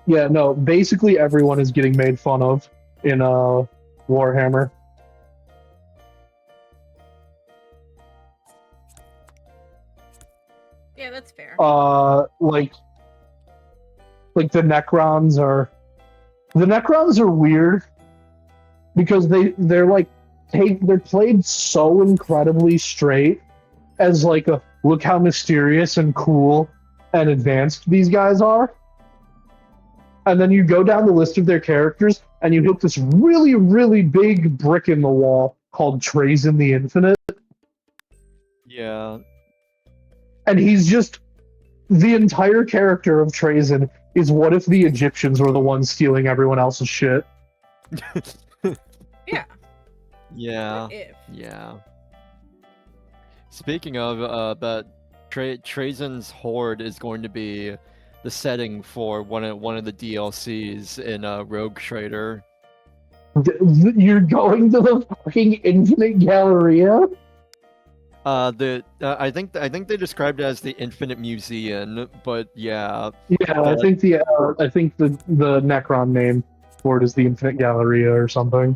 yeah, no, basically everyone is getting made fun of in Warhammer.
Yeah, that's fair.
Like the Necrons are weird because they're like they're played so incredibly straight as like a look how mysterious and cool and advanced these guys are. And then you go down the list of their characters and you hit this really, really big brick in the wall called Trazen the Infinite.
Yeah.
And he's just the entire character of Trazen is what if the Egyptians were the ones stealing everyone else's shit?
Yeah.
Yeah.
What if?
Yeah. Speaking of that, Trazen's Horde is going to be the setting for one of the DLCs in Rogue Trader.
You're going to the fucking Infinite Galleria?
I think they described it as the Infinite Museum, but yeah.
Yeah, I think the Necron name for it is the Infinite Galleria or something.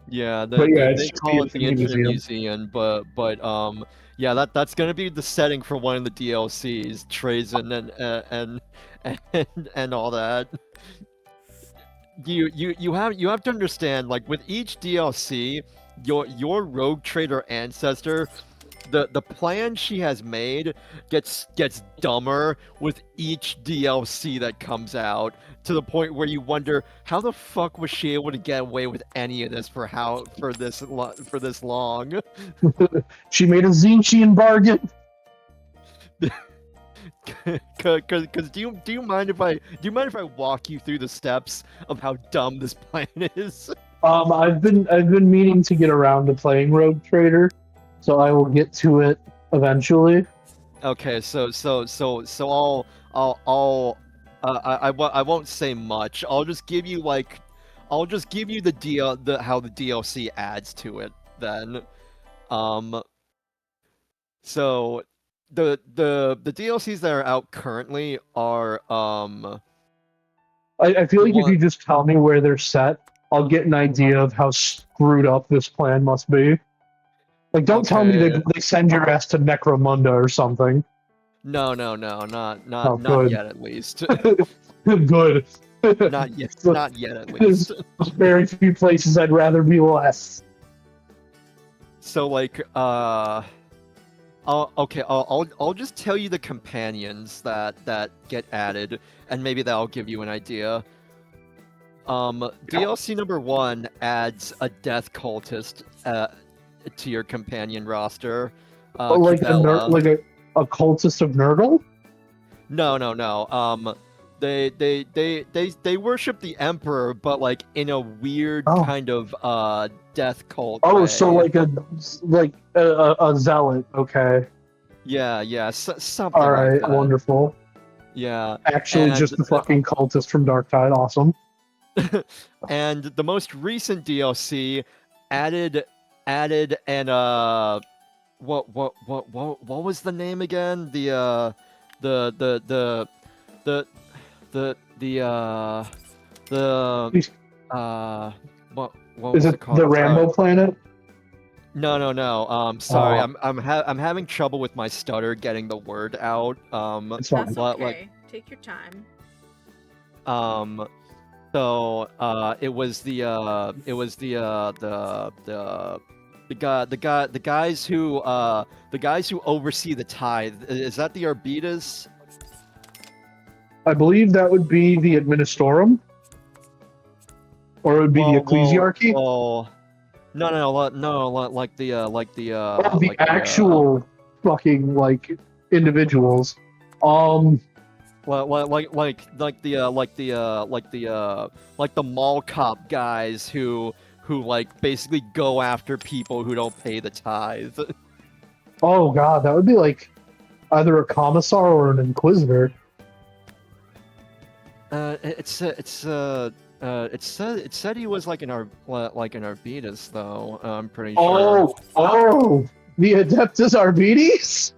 Yeah,
But yeah,
they
it's just
call it
the
the
Infinite
Infinite
Museum.
Museum, but yeah, that's gonna be the setting for one of the DLCs, Trazen and all that. You have to understand, like with each DLC, your Rogue Trader ancestor, the plan she has made gets dumber with each DLC that comes out, to the point where you wonder how the fuck was she able to get away with any of this for this long.
She made a Zinchian bargain.
Cause do you mind if I walk you through the steps of how dumb this plan is?
I've been meaning to get around to playing Rogue Trader, so I will get to it eventually.
Okay, I'll I won't say much. I'll just give you the how the DLC adds to it then. Um, so the DLCs that are out currently are
I feel
the
like if you
one
just tell me where they're set, I'll get an idea of how screwed up this plan must be. Like, don't tell me
okay.
they send your ass to Necromunda or something.
No,
Oh,
not
good.
yet at least.
Good.
Not yet at least.
There's very few places I'd rather be less.
So like I'll just tell you the companions that get added, and maybe that'll give you an idea. DLC number 1 adds a death cultist to your companion roster.
Like
Cabela.
a cultist of Nurgle?
No. They worship the Emperor, but like in a weird
Oh.
kind of death cult
Oh,
way.
so like a zealot. Okay.
Yeah, something
All
like
right.
that.
Wonderful.
Yeah,
Actually,
and
just the fucking cultist from Darktide. Awesome.
and the most recent DLC added an what was the name again? The the the the the what
Is
was
it
it called?
the Rambo planet?
No. Sorry,
Oh.
I'm having trouble with my stutter getting the word out.
It's fine.
That's
but,
okay.
like,
Take your time.
So it was the guys who oversee the tithe. Is that the Arbitas?
I believe that would be the Administorum, or it would be the Ecclesiarchy.
No, like the
The actual fucking like individuals.
like the mall cop guys who like basically go after people who don't pay the tithe.
Oh god, that would be like either a commissar or an inquisitor.
It said he was like an Arbitas though. I'm pretty sure.
Oh, the Adeptus Arbites.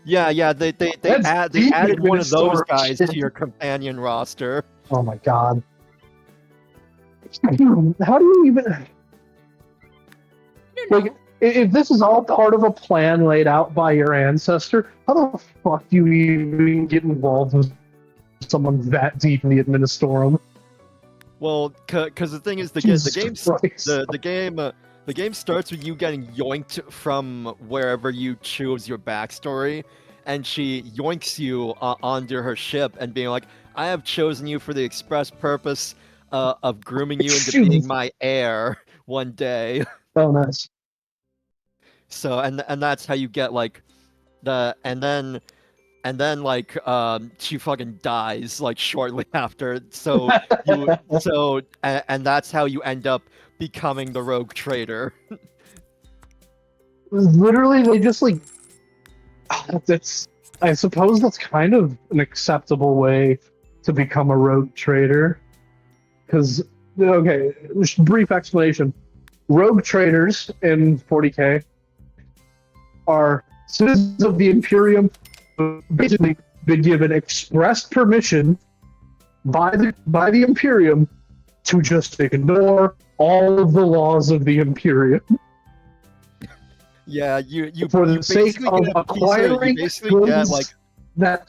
Yeah. They
That's deep
added one of those
Administorum
guys
shit.
to your companion roster.
Oh my god. How do you even
You know,
like if this is all part of a plan laid out by your ancestor? How the fuck do you even get involved with someone that deep in the Administorum?
Well, because the thing is, the
Jesus
game
Christ.
the game starts with you getting yoinked from wherever you choose your backstory, and she yoinks you onto her ship and being like, "I have chosen you for the express purpose of grooming you into being my heir one day."
Oh, nice.
So and that's how you get like and then like she fucking dies like shortly after. So and that's how you end up becoming the rogue trader.
Literally, they just like that's. I suppose that's kind of an acceptable way to become a rogue trader. Because okay, just brief explanation: rogue traders in 40k are citizens of the Imperium, basically been given express permission by the Imperium to just ignore all of the laws of the Imperium.
Yeah, you
For the
you
sake
basically
of
get a piece
acquiring
you basically get
goods
like
that.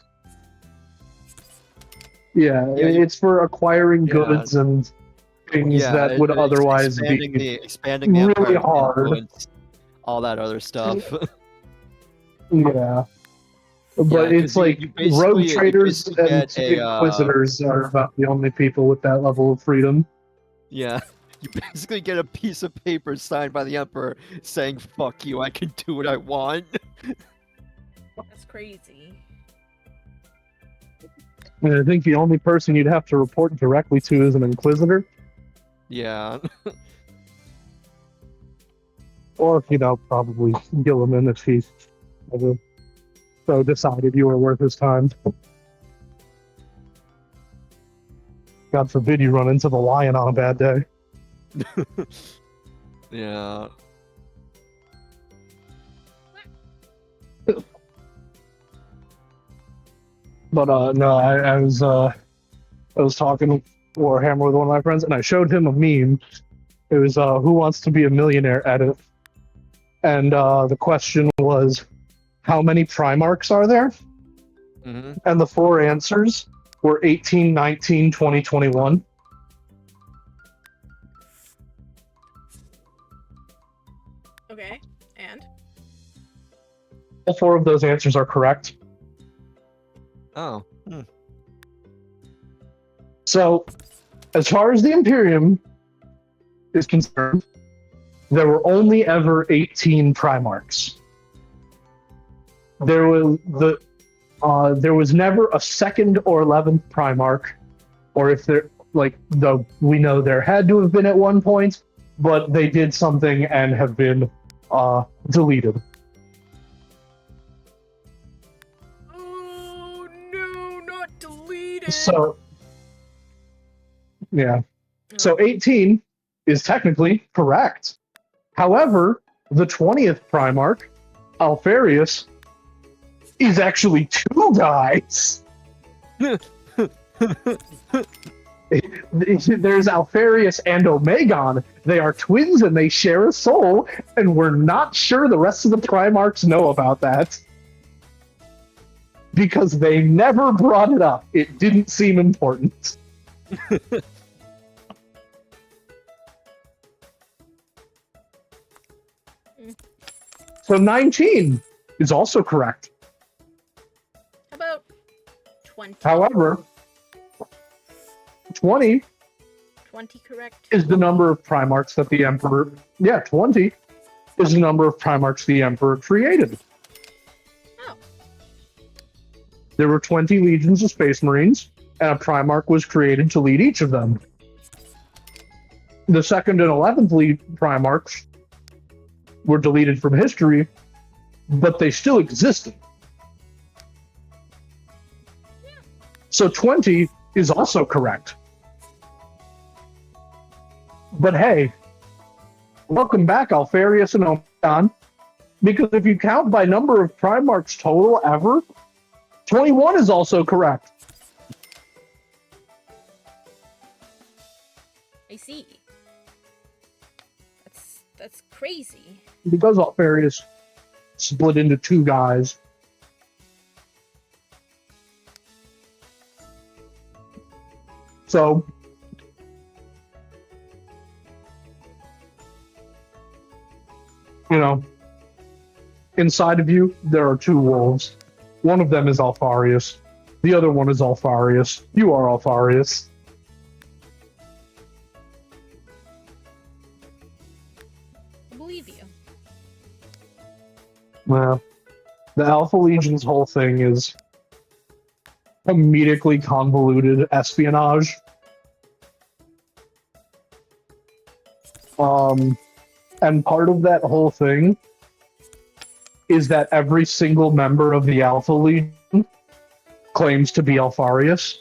Yeah,
Yeah, you-
it's for acquiring
Yeah.
goods and things that would otherwise be
expanding the
really
empire's
hard.
influence, all that other stuff.
Yeah. But
Yeah, 'cause
it's like
you basically-
rogue
you
traders
basically
and
get a,
inquisitors are about the only people with that level of freedom.
Yeah, you basically get a piece of paper signed by the emperor saying "fuck you, I can do what I want."
that's crazy.
And I think the only person you'd have to report directly to is an Inquisitor.
Yeah.
Or, probably Gilliman if he ever so decided you were worth his time. God forbid you run into the lion on a bad day.
Yeah.
But no, I was talking Warhammer with one of my friends, and I showed him a meme. It was "Who wants to be a millionaire?" edit, and the question was, "How many Primarchs are there?"
Hmm.
And the four answers were 18, 19, 20, 21.
Okay, and?
All four of those answers are correct.
Oh.
So, as far as the Imperium is concerned, there were only ever 18 Primarchs. There was never a second or 11th Primarch, or if there we know there had to have been at one point, but they did something and have been deleted.
Oh no, not deleted.
So, yeah. So 18 is technically correct. However, the 20th Primarch, Alfarius, is actually two guys. There's Alfarius and Omegon. They are twins and they share a soul, and we're not sure the rest of the Primarchs know about that. Because they never brought it up. It didn't seem important. So 19 is also correct.
How about 20?
However, 20
20 correct?
is the number of Primarchs that the Emperor... Yeah, 20 is the number of Primarchs the Emperor created.
Oh.
There were 20 legions of Space Marines, and a Primarch was created to lead each of them. The 2nd and 11th Primarchs were deleted from history, but they still existed. So 20 is also correct. But hey, welcome back, Alfarius and Omegon, because if you count by number of Primarchs total ever, 21 is also correct.
I see. That's crazy.
Because Alfarius split into two guys. So, inside of you, there are two wolves. One of them is Alfarius. The other one is Alfarius. You are Alfarius.
I believe you.
Well, the Alpha Legion's whole thing is comedically convoluted espionage. And part of that whole thing is that every single member of the Alpha Legion claims to be Alfarius.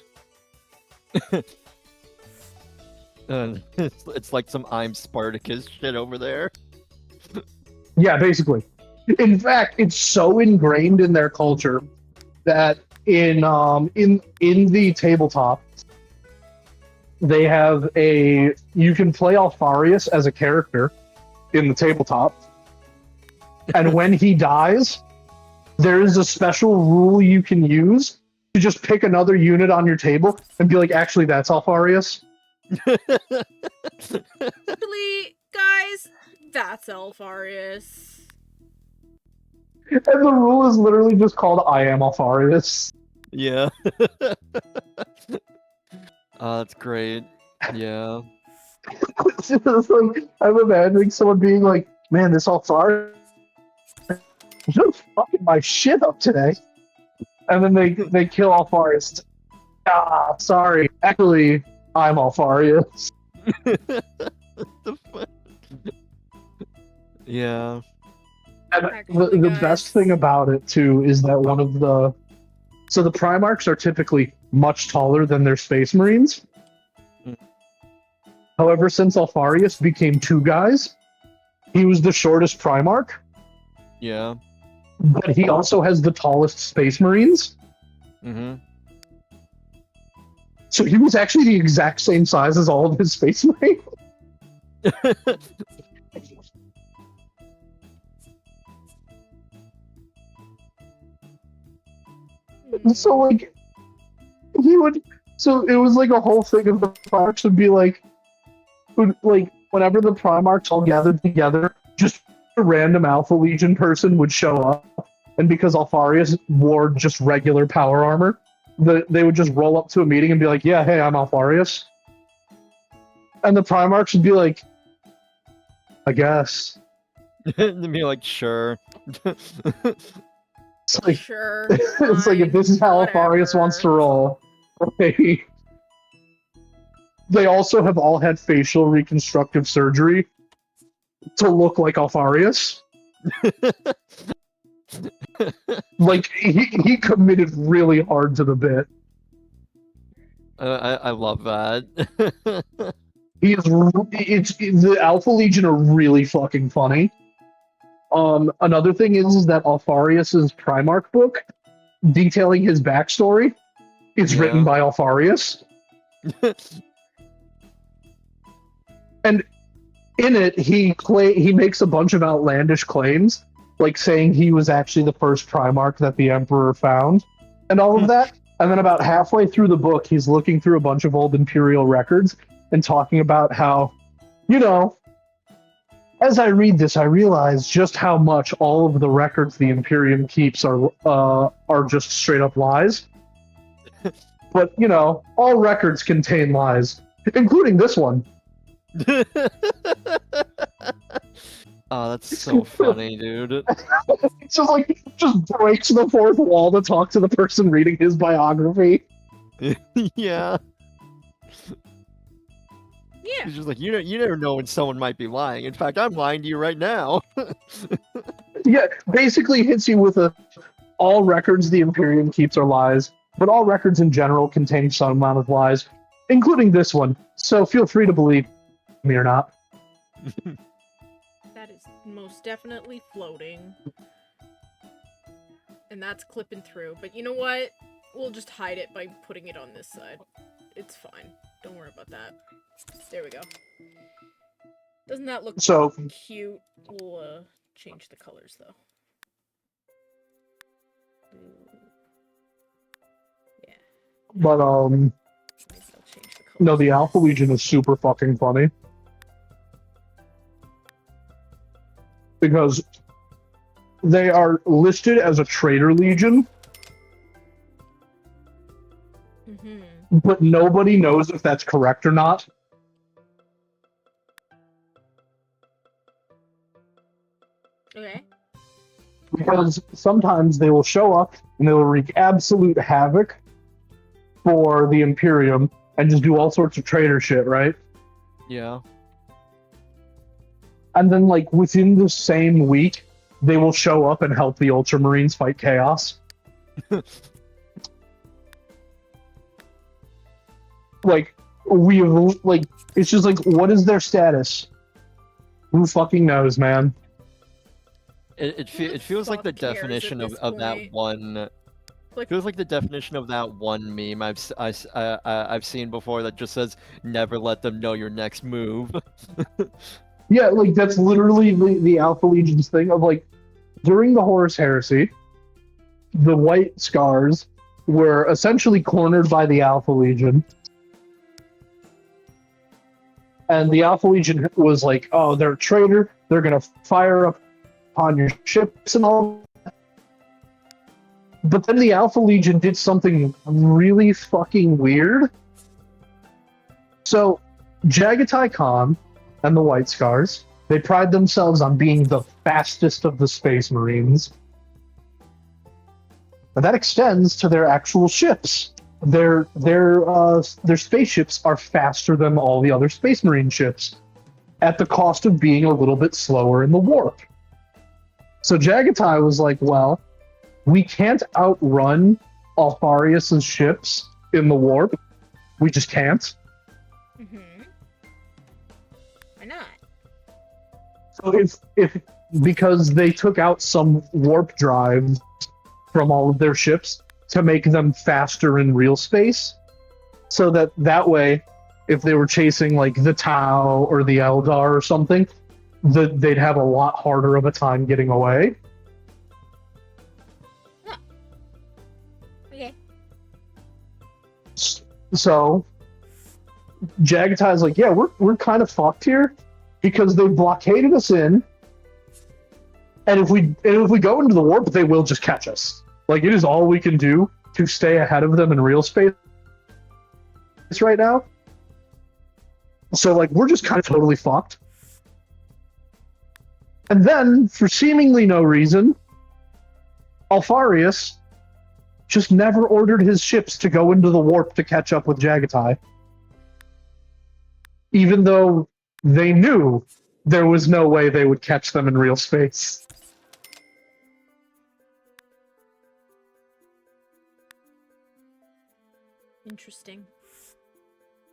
It's like some I'm Spartacus shit over there.
Yeah, basically. In fact, it's so ingrained in their culture that in the tabletop, they have you can play Alfarius as a character in the tabletop, and when he dies, there is a special rule you can use to just pick another unit on your table and be like, actually, that's Alfarius.
Actually, guys, that's Alfarius.
And the rule is literally just called I am Alfarius.
Yeah. That's great. Yeah.
It's just like, I'm imagining someone being like, man, this Alfarius is just fucking my shit up today. And then they kill Alfarius. Ah, sorry. Actually, I'm Alfarius.
The fuck? Yeah.
And
Actually,
the
guys.
best thing about it too is that one of the so the Primarchs are typically much taller than their Space Marines.
Mm.
However, since Alfarius became two guys, he was the shortest Primarch,
Yeah.
but he also has the tallest Space Marines.
Mm-hmm.
So he was actually the exact same size as all of his Space Marines. So like he would so it was like a whole thing of the Primarchs would be like whenever the Primarchs all gathered together, just a random Alpha Legion person would show up, and because Alfarius wore just regular power armor, they would just roll up to a meeting and be like, "Yeah, hey, I'm Alfarius," and the Primarchs would be like, "I guess."
And be like, sure.
It's like
Sure.
it's like if this is how Alfarius wants to roll. Okay. They also have all had facial reconstructive surgery to look like Alfarius. Like he committed really hard to the bit.
I love that.
He is. It's the Alpha Legion are really fucking funny. Another thing is that Alfarius's Primarch book, detailing his backstory, is written by Alfarius. And in it, he makes a bunch of outlandish claims, like saying he was actually the first Primarch that the Emperor found, and all of that. And then about halfway through the book, he's looking through a bunch of old Imperial records and talking about how, as I read this, I realize just how much all of the records the Imperium keeps are just straight up lies. But all records contain lies, including this one.
Oh, that's so funny, dude.
It's just breaks the fourth wall to talk to the person reading his biography.
Yeah.
Yeah.
He's just like, you never know when someone might be lying. In fact, I'm lying to you right now.
Yeah, basically hits you with all records the Imperium keeps are lies, but all records in general contain some amount of lies, including this one. So feel free to believe me or not.
That is most definitely floating. And that's clipping through. But you know what? We'll just hide it by putting it on this side. It's fine. Don't worry about that. There we go. Doesn't that look
So
cute? We'll change the colors though. Yeah.
but
Nice, I'll change the colors.
no, the Alpha Legion is super fucking funny. Because they are listed as a traitor legion, but nobody knows if that's correct or not.
Okay.
Because sometimes they will show up and they will wreak absolute havoc for the Imperium and just do all sorts of traitor shit, right?
Yeah.
And then, within the same week, they will show up and help the Ultramarines fight chaos. It's just what is their status? Who fucking knows, man?
It feels like the definition of that one. Feels like the definition of that one meme I've seen before that just says "Never let them know your next move."
Yeah, that's literally the Alpha Legion's thing of during the Horus Heresy, the White Scars were essentially cornered by the Alpha Legion. And the Alpha Legion was like, oh, they're a traitor, they're gonna fire up on your ships and all. But then the Alpha Legion did something really fucking weird. So, Jagatai Khan and the White Scars, they pride themselves on being the fastest of the Space Marines. And that extends to their actual ships. their spaceships are faster than all the other Space Marine ships, at the cost of being a little bit slower in the warp. So Jagatai was like, "Well, we can't outrun Alfarius's ships in the warp. We just can't."
Mm-hmm. Why not?
So if because they took out some warp drives from all of their ships to make them faster in real space, so that way, if they were chasing like the Tau or the Eldar or something, they'd have a lot harder of a time getting away.
Huh. Okay.
So Jagatai's like, yeah, we're kind of fucked here because they blockaded us in, and if we go into the warp, they will just catch us. Like, it is all we can do to stay ahead of them in real space right now. So like, we're just kind of totally fucked. And then, for seemingly no reason, Alfarius just never ordered his ships to go into the warp to catch up with Jagatai. Even though they knew there was no way they would catch them in real space.
Interesting.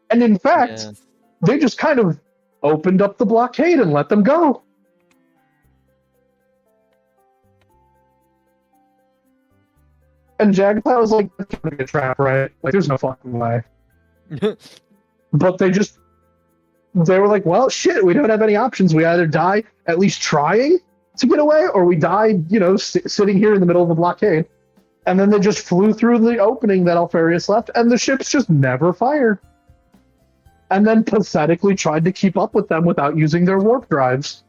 And in fact,
Yeah.
they just kind of opened up the blockade and let them go. And Jagatai was like, "That's gonna be a trap, right? Like, there's no fucking way." But they were like, "Well, shit, we don't have any options. We either die at least trying to get away, or we die, sitting here in the middle of the blockade." And then they just flew through the opening that Alfarius left, and the ships just never fired. And then pathetically tried to keep up with them without using their warp drives.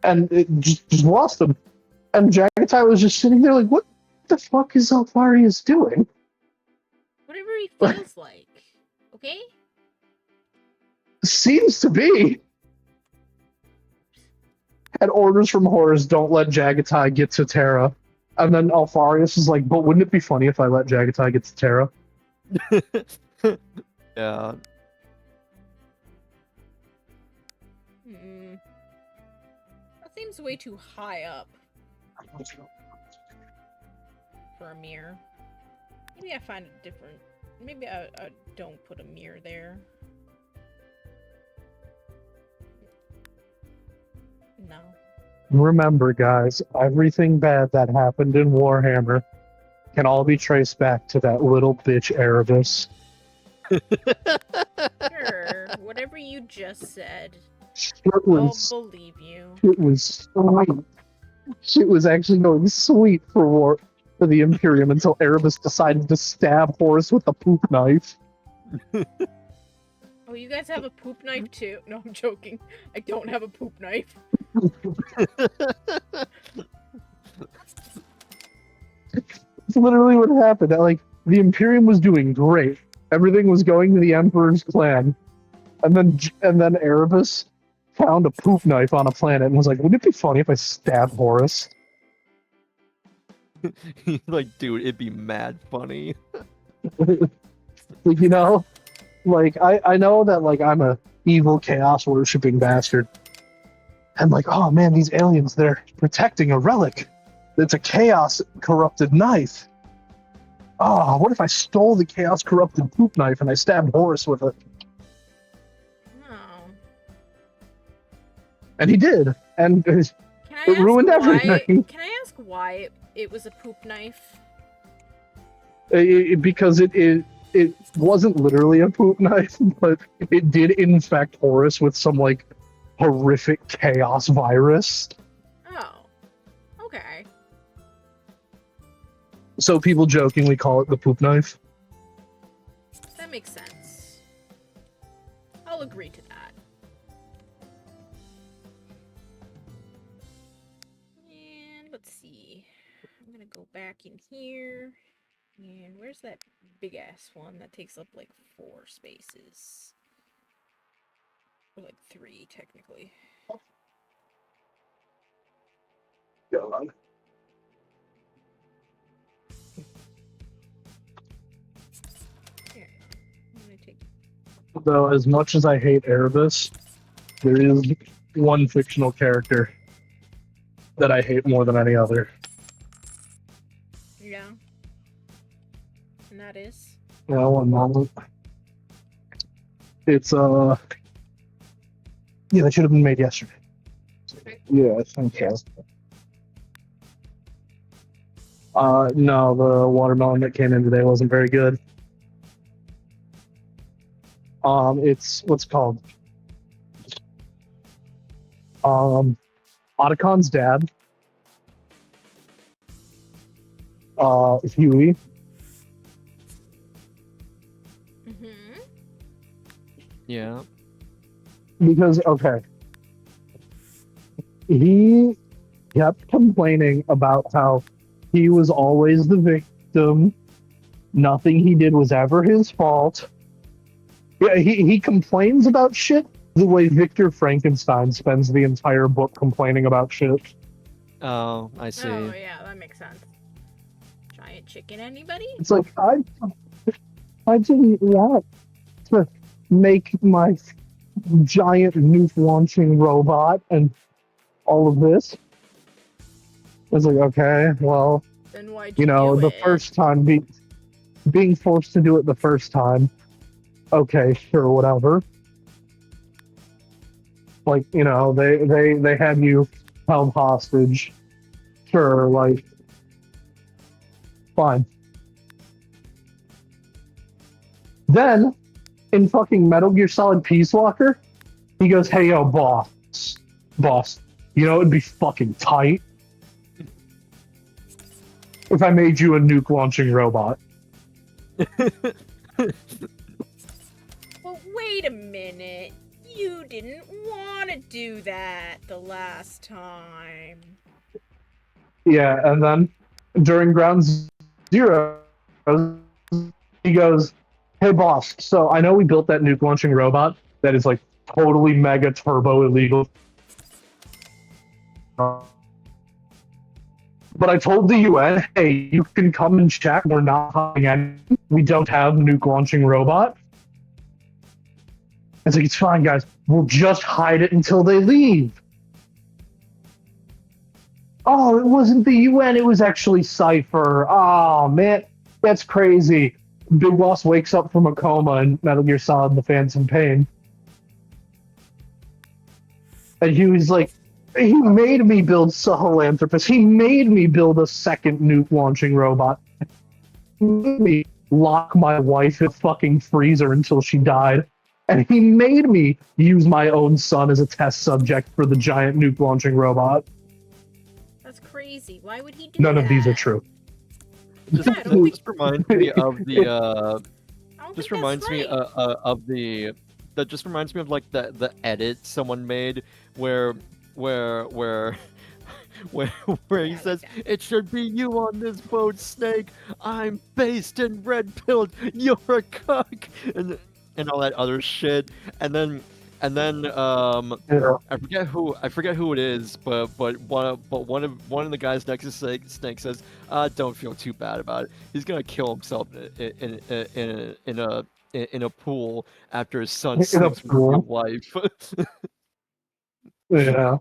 And it just lost them. And Jagatai was just sitting there like, what the fuck is Alfarius doing?
Whatever he feels like. Okay?
Seems to be. Had orders from Horus, don't let Jagatai get to Terra. And then Alfarius is like, but wouldn't it be funny if I let Jagatai get to Terra?
Yeah.
That seems way too high up for a mirror. Maybe I find it different. Maybe I don't put a mirror there. No.
Remember, guys, everything bad that happened in Warhammer can all be traced back to that little bitch Erebus.
Sure. Whatever you just said.
I'll
believe you.
It was sweet. Shit was actually going sweet for the Imperium until Erebus decided to stab Horus with a poop knife.
Oh, you guys have a poop knife too? No, I'm joking. I don't have a poop knife.
It's literally what happened. Like, the Imperium was doing great. Everything was going to the Emperor's plan. And then Erebus found a poop knife on a planet and was like, wouldn't it be funny if I stabbed Horus?
He's like, dude, it'd be mad funny.
Like, I know that, like, I'm a evil chaos worshipping bastard. And like, oh man, these aliens, they're protecting a relic. It's a chaos corrupted knife. Oh, what if I stole the chaos corrupted poop knife and I stabbed Horus with it?
No.
And he did. And
Can I
it ruined everything.
Can I ask why it was a poop knife?
Because it wasn't literally a poop knife, but it did infect Horus with some, like, horrific chaos virus.
Oh. Okay.
So people jokingly call it the poop knife.
That makes sense. I'll agree to that. And let's see. I'm gonna go back in here. And where's that big ass one that takes up like 4 spaces? Or like 3, technically.
Go on. though, as much as I hate Erebus, there is one fictional character that I hate more than any other.
Yeah. And that is?
Yeah, one moment. It's yeah, that should have been made yesterday. Yeah, I think so. No, the watermelon that came in today wasn't very good. It's what's it called? Otacon's dad. Huey.
Mm-hmm.
Yeah.
Because okay. He kept complaining about how he was always the victim. Nothing he did was ever his fault. Yeah, he complains about shit the way Victor Frankenstein spends the entire book complaining about shit.
Oh, I see.
Oh, yeah, that makes sense. Giant chicken, anybody?
It's like, I didn't want to make my giant nuke launching robot and all of this. I was like, okay, well,
Then why'd
you know,
do
the
it?
first time being forced to do it the first time, okay, sure, whatever. Like, you know, they had you held hostage. Sure, like, fine. Then, in fucking Metal Gear Solid Peace Walker, he goes, hey, yo, boss, you know, it'd be fucking tight if I made you a nuke launching robot.
Well, wait a minute. You didn't want to do that the last time.
Yeah, and then during Ground Zero, he goes, hey, boss, so I know we built that nuke launching robot that is like totally mega turbo illegal. But I told the UN, hey, you can come and check. We're not having any. We don't have nuke launching robot. It's like, it's fine, guys. We'll just hide it until they leave. Oh, it wasn't the UN. It was actually Cypher. Oh, man. That's crazy. Big Boss wakes up from a coma in Metal Gear Solid: The Phantom Pain. And he was like, he made me build Sahelanthropus. He made me build a second nuke launching robot. He made me lock my wife in a fucking freezer until she died. And he made me use my own son as a test subject for the giant nuke launching robot.
That's crazy. Why would he do
None
that?
of these are true.
Just,
I don't think-
just reminds me of the
I don't
just
think
reminds
that's
me
right.
of the that just reminds me of like the edit someone made where where he
Yeah,
says
like that.
it should be you on this boat, Snake. I'm based and red pilled. You're a cuck and all that other shit. And then
Yeah.
I forget who it is, but one of the guys next to Snake says, don't feel too bad about it. He's gonna kill himself in a pool after his son
In a
sleeps with
pool?
your wife.
Yeah.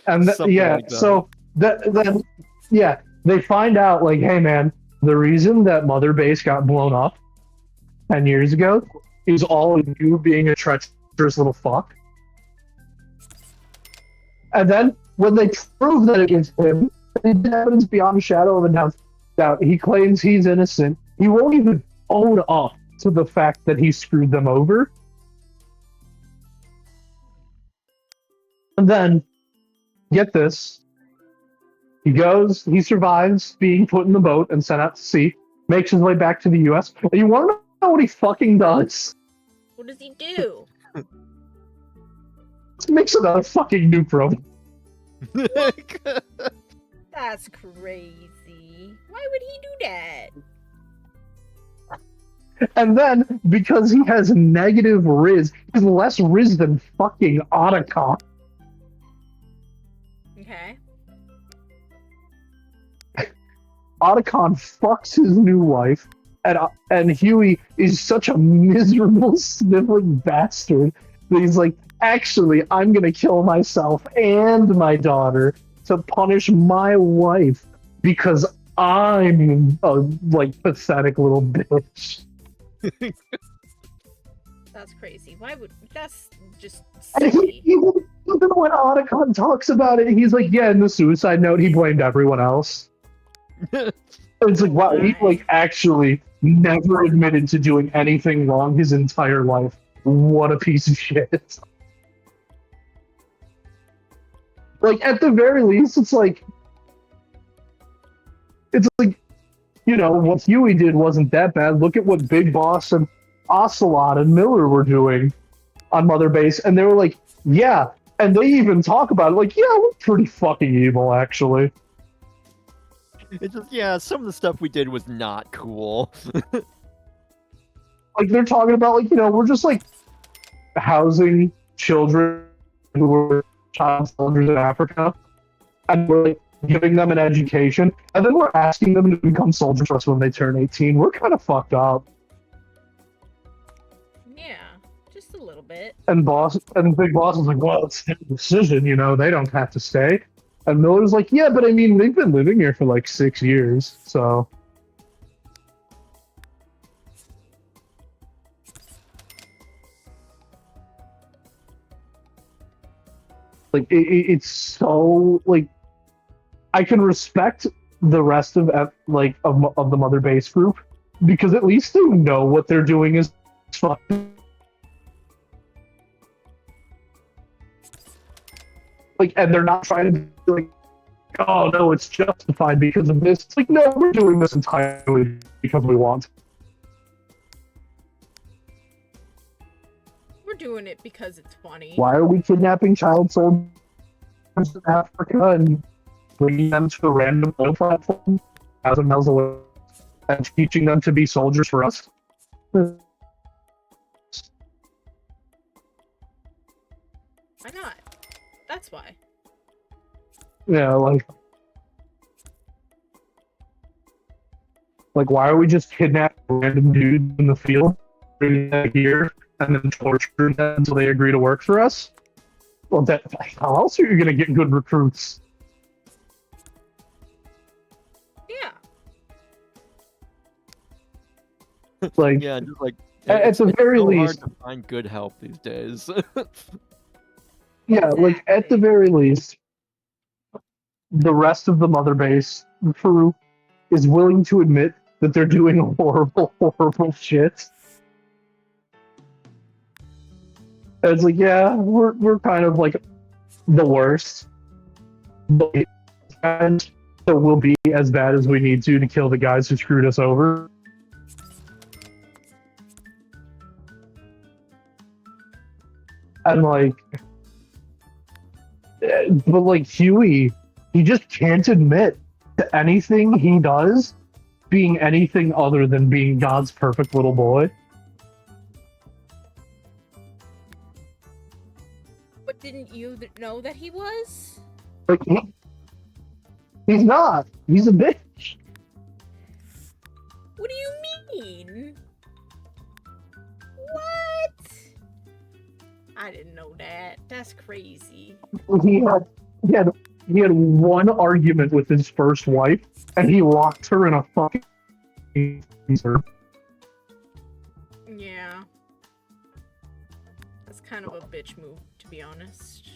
And
Something
yeah,
like that.
so then yeah, they find out like, hey man, the reason that Mother Base got blown up 10 years ago is all of you being a treacherous little fuck. And then when they prove that against him, and evidence beyond a shadow of a doubt, he claims he's innocent. He won't even own up to the fact that he screwed them over. And then, get this, he survives being put in the boat and sent out to sea, makes his way back to the US. And you want to know what he fucking does?
What does he do?
Makes another fucking nuke robot.
That's crazy. Why would he do that?
And then, because he has negative Riz, he's less Riz than fucking Otacon.
Okay.
Otacon fucks his new wife, and Huey is such a miserable, sniveling bastard that he's like, actually, I'm gonna kill myself and my daughter to punish my wife because I'm a like pathetic little bitch.
That's crazy. Why would that's just
And
silly.
even when Otacon talks about it, he's like, yeah, in the suicide note, he blamed everyone else. It's like, wow, he like actually never admitted to doing anything wrong his entire life. What a piece of shit. Like, at the very least, it's like, you know, what Huey did wasn't that bad. Look at what Big Boss and Ocelot and Miller were doing on Mother Base, and they were like, yeah, and they even talk about it, like, yeah, we're pretty fucking evil, actually.
It's just, yeah, some of the stuff we did was not cool.
Like, they're talking about, like, you know, we're just, like, housing children who were child soldiers in Africa, and we're, like, giving them an education, and then we're asking them to become soldiers for us when they turn 18. We're kind of fucked up.
Yeah, just a little bit.
And Big Boss is like, well, it's their decision, you know, they don't have to stay. And Miller's like, yeah, but I mean, they've been living here for like 6 years, so. Like, it's so, like, I can respect the rest of like of the Mother Base group because at least they know what they're doing is fucked. Like, and they're not trying to be like, oh no, it's justified because of this. It's like, no, we're doing this entirely because we want.
We're doing it because it's funny.
Why are we kidnapping child soldiers in Africa and bringing them to a random oil platform, 1,000 miles away, and teaching them to be soldiers for us?
Why not? That's why.
Yeah, like why are we just kidnapping random dudes in the field, bringing them here, and then torturing them until they agree to work for us? Well, how else are you going to get good recruits?
Yeah.
Like,
Yeah, just like
at the very
so
least,
hard to find good help these days.
yeah, like at the very least, the rest of the Mother Base crew is willing to admit that they're doing horrible, horrible shit. And it's like, yeah, we're kind of like the worst, and so we'll be as bad as we need to kill the guys who screwed us over. And like, but like Huey, he just can't admit to anything he does being anything other than being God's perfect little boy.
But didn't you know that he was?
Like, he's not. He's a bitch.
What do you mean? What? I didn't know that. That's crazy.
He had one argument with his first wife, and he locked her in a fucking freezer.
Yeah. That's kind of a bitch move, to be honest.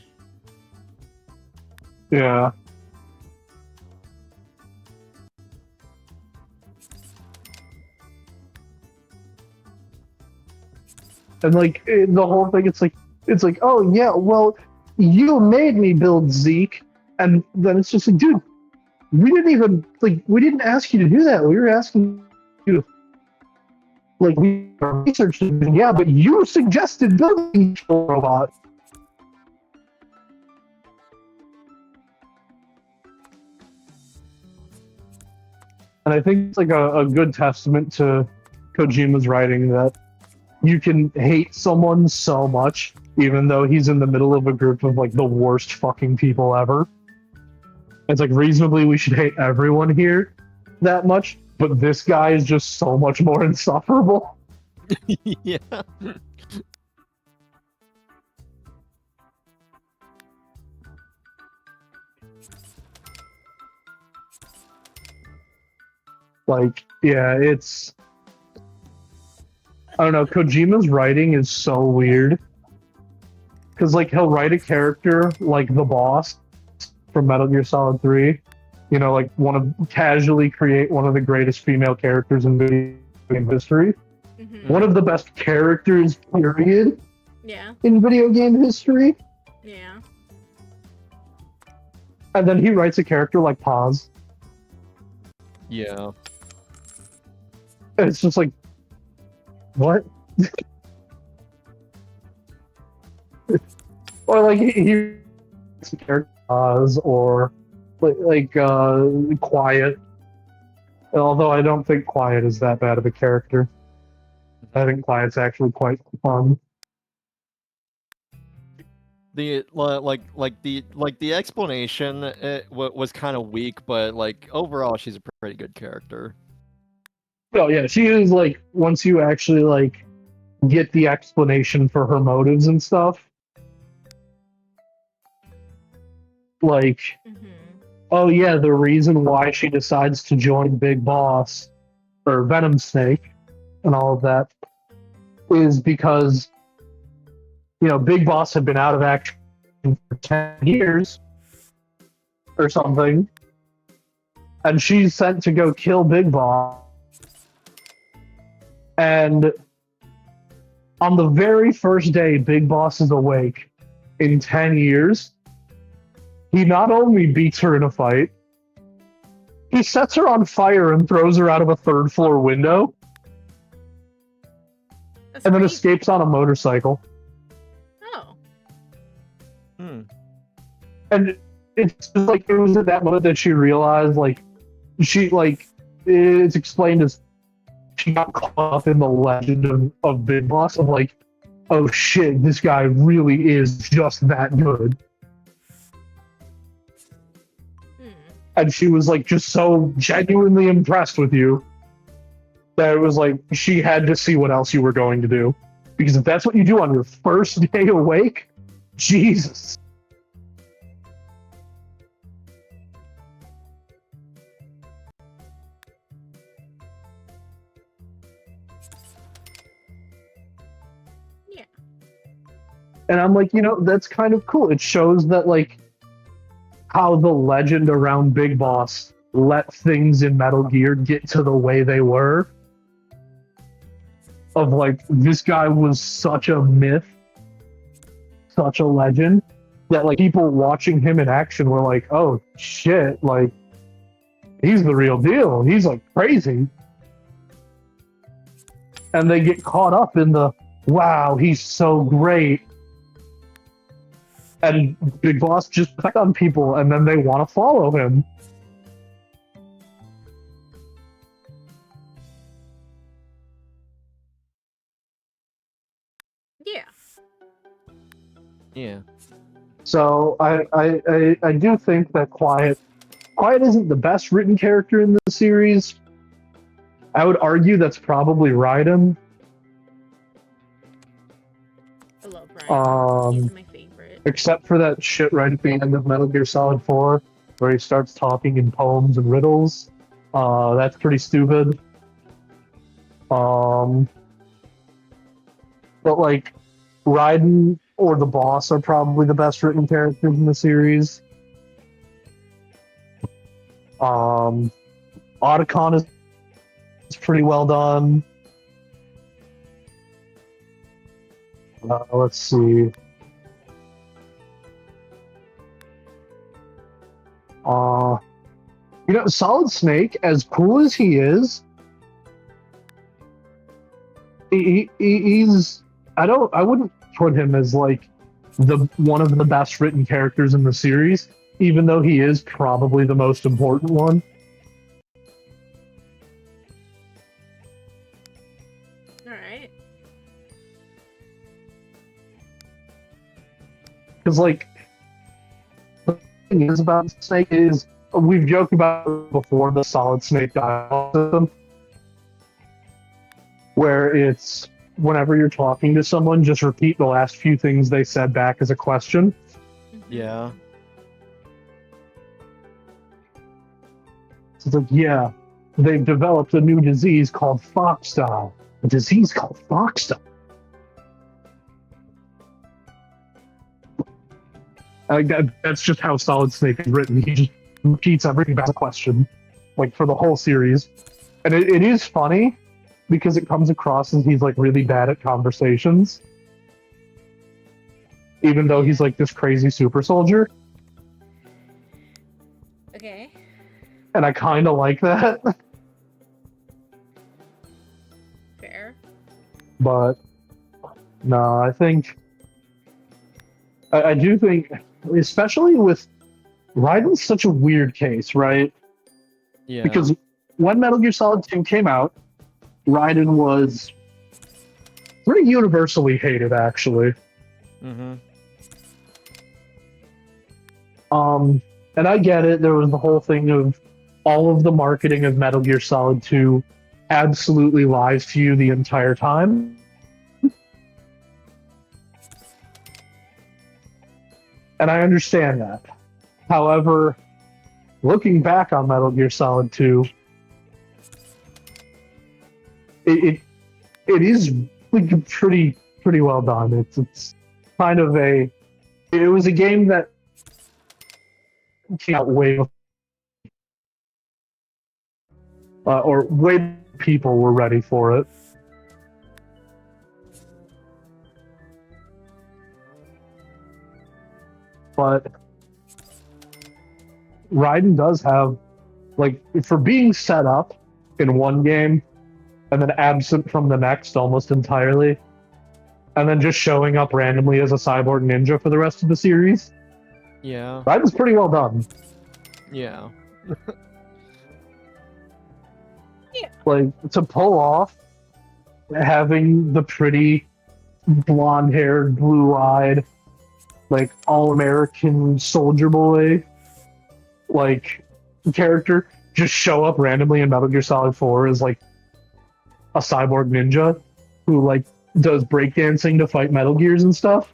Yeah. And like the whole thing, it's like, oh yeah, well, you made me build Zeke, and then it's just like, dude, we didn't ask you to do that. We were asking you to, like, we researched it, yeah, but you suggested building a robot. And I think it's like a good testament to Kojima's writing that you can hate someone so much, even though he's in the middle of a group of like the worst fucking people ever. It's like reasonably we should hate everyone here that much, but this guy is just so much more insufferable.
Yeah.
Like, yeah, it's I don't know. Kojima's writing is so weird because like he'll write a character like the boss from Metal Gear Solid 3, you know, like casually create one of the greatest female characters in video game history,
Mm-hmm.
one of the best characters period
Yeah.
in video game history,
Yeah.
and then he writes a character like Paz.
Yeah.
And it's just like, what? Or like he writes a character Paz or Quiet. Although I don't think Quiet is that bad of a character. I think Quiet's actually quite fun.
The the explanation was kind of weak, but like overall, she's a pretty good character.
Oh yeah, she is like once you actually like get the explanation for her motives and stuff. Like,
Mm-hmm.
oh yeah, the reason why she decides to join Big Boss or Venom Snake and all of that is because you know Big Boss had been out of action for 10 years or something, and she's sent to go kill Big Boss. And on the very first day Big Boss is awake in 10 years, he not only beats her in a fight, he sets her on fire and throws her out of a third floor window,
That's
and then
great.
escapes on a motorcycle.
Oh.
Hmm.
And it's just like it was at that moment that she realized, like, it's explained as she got caught up in the legend of Big Boss of like, oh shit, this guy really is just that good.
Hmm.
And she was like just so genuinely impressed with you that it was like she had to see what else you were going to do. Because if that's what you do on your first day awake, Jesus.
Yeah.
And I'm like, you know, that's kind of cool. It shows that like how the legend around Big Boss let things in Metal Gear get to the way they were. Of like, this guy was such a myth, such a legend, that like people watching him in action were like, oh shit, like he's the real deal. He's like crazy. And they get caught up in the wow, he's so great. And Big Boss just pick on people and then they want to follow him.
Yeah.
Yeah.
So I do think that Quiet isn't the best written character in the series. I would argue that's probably Raiden.
I love Ryan. He's my favorite.
Except for that shit right at the end of Metal Gear Solid 4, where he starts talking in poems and riddles. That's pretty stupid. But like, Raiden or the boss are probably the best written characters in the series. Otacon is pretty well done. Let's see. You know, Solid Snake, as cool as he is, he's I wouldn't put him as like the one of the best written characters in the series, even though he is probably the most important one.
Alright.
Because like the thing is about Snake is we've joked about it before, the Solid Snake dialogue system, where it's whenever you're talking to someone, just repeat the last few things they said back as a question.
Yeah.
So it's like, yeah, they've developed a new disease called Foxstyle. A disease called Foxstyle. That's just how Solid Snake is written. He just repeats everything back as a question, like for the whole series. And it is funny because it comes across as he's like really bad at conversations, even though he's like this crazy super soldier.
Okay.
And I kind of like that.
Fair.
But no, I think I do think, especially with Raiden's such a weird case, right?
Yeah.
Because when Metal Gear Solid 2 came out, Raiden was pretty universally hated, actually.
Mm-hmm.
And I get it. There was the whole thing of all of the marketing of Metal Gear Solid 2 absolutely lies to you the entire time. And I understand that. However, looking back on Metal Gear Solid 2, it is like pretty well done. It's kind of it was a game that came out way before, or way people were ready for it. But Raiden does have, like, for being set up in one game and then absent from the next almost entirely, and then just showing up randomly as a cyborg ninja for the rest of the series,
Yeah.
Raiden's pretty well done.
Yeah.
Like, to pull off having the pretty blonde-haired, blue-eyed, like, all-American soldier boy, like, character just show up randomly in Metal Gear Solid 4 as, like, a cyborg ninja who, like, does breakdancing to fight Metal Gears and stuff.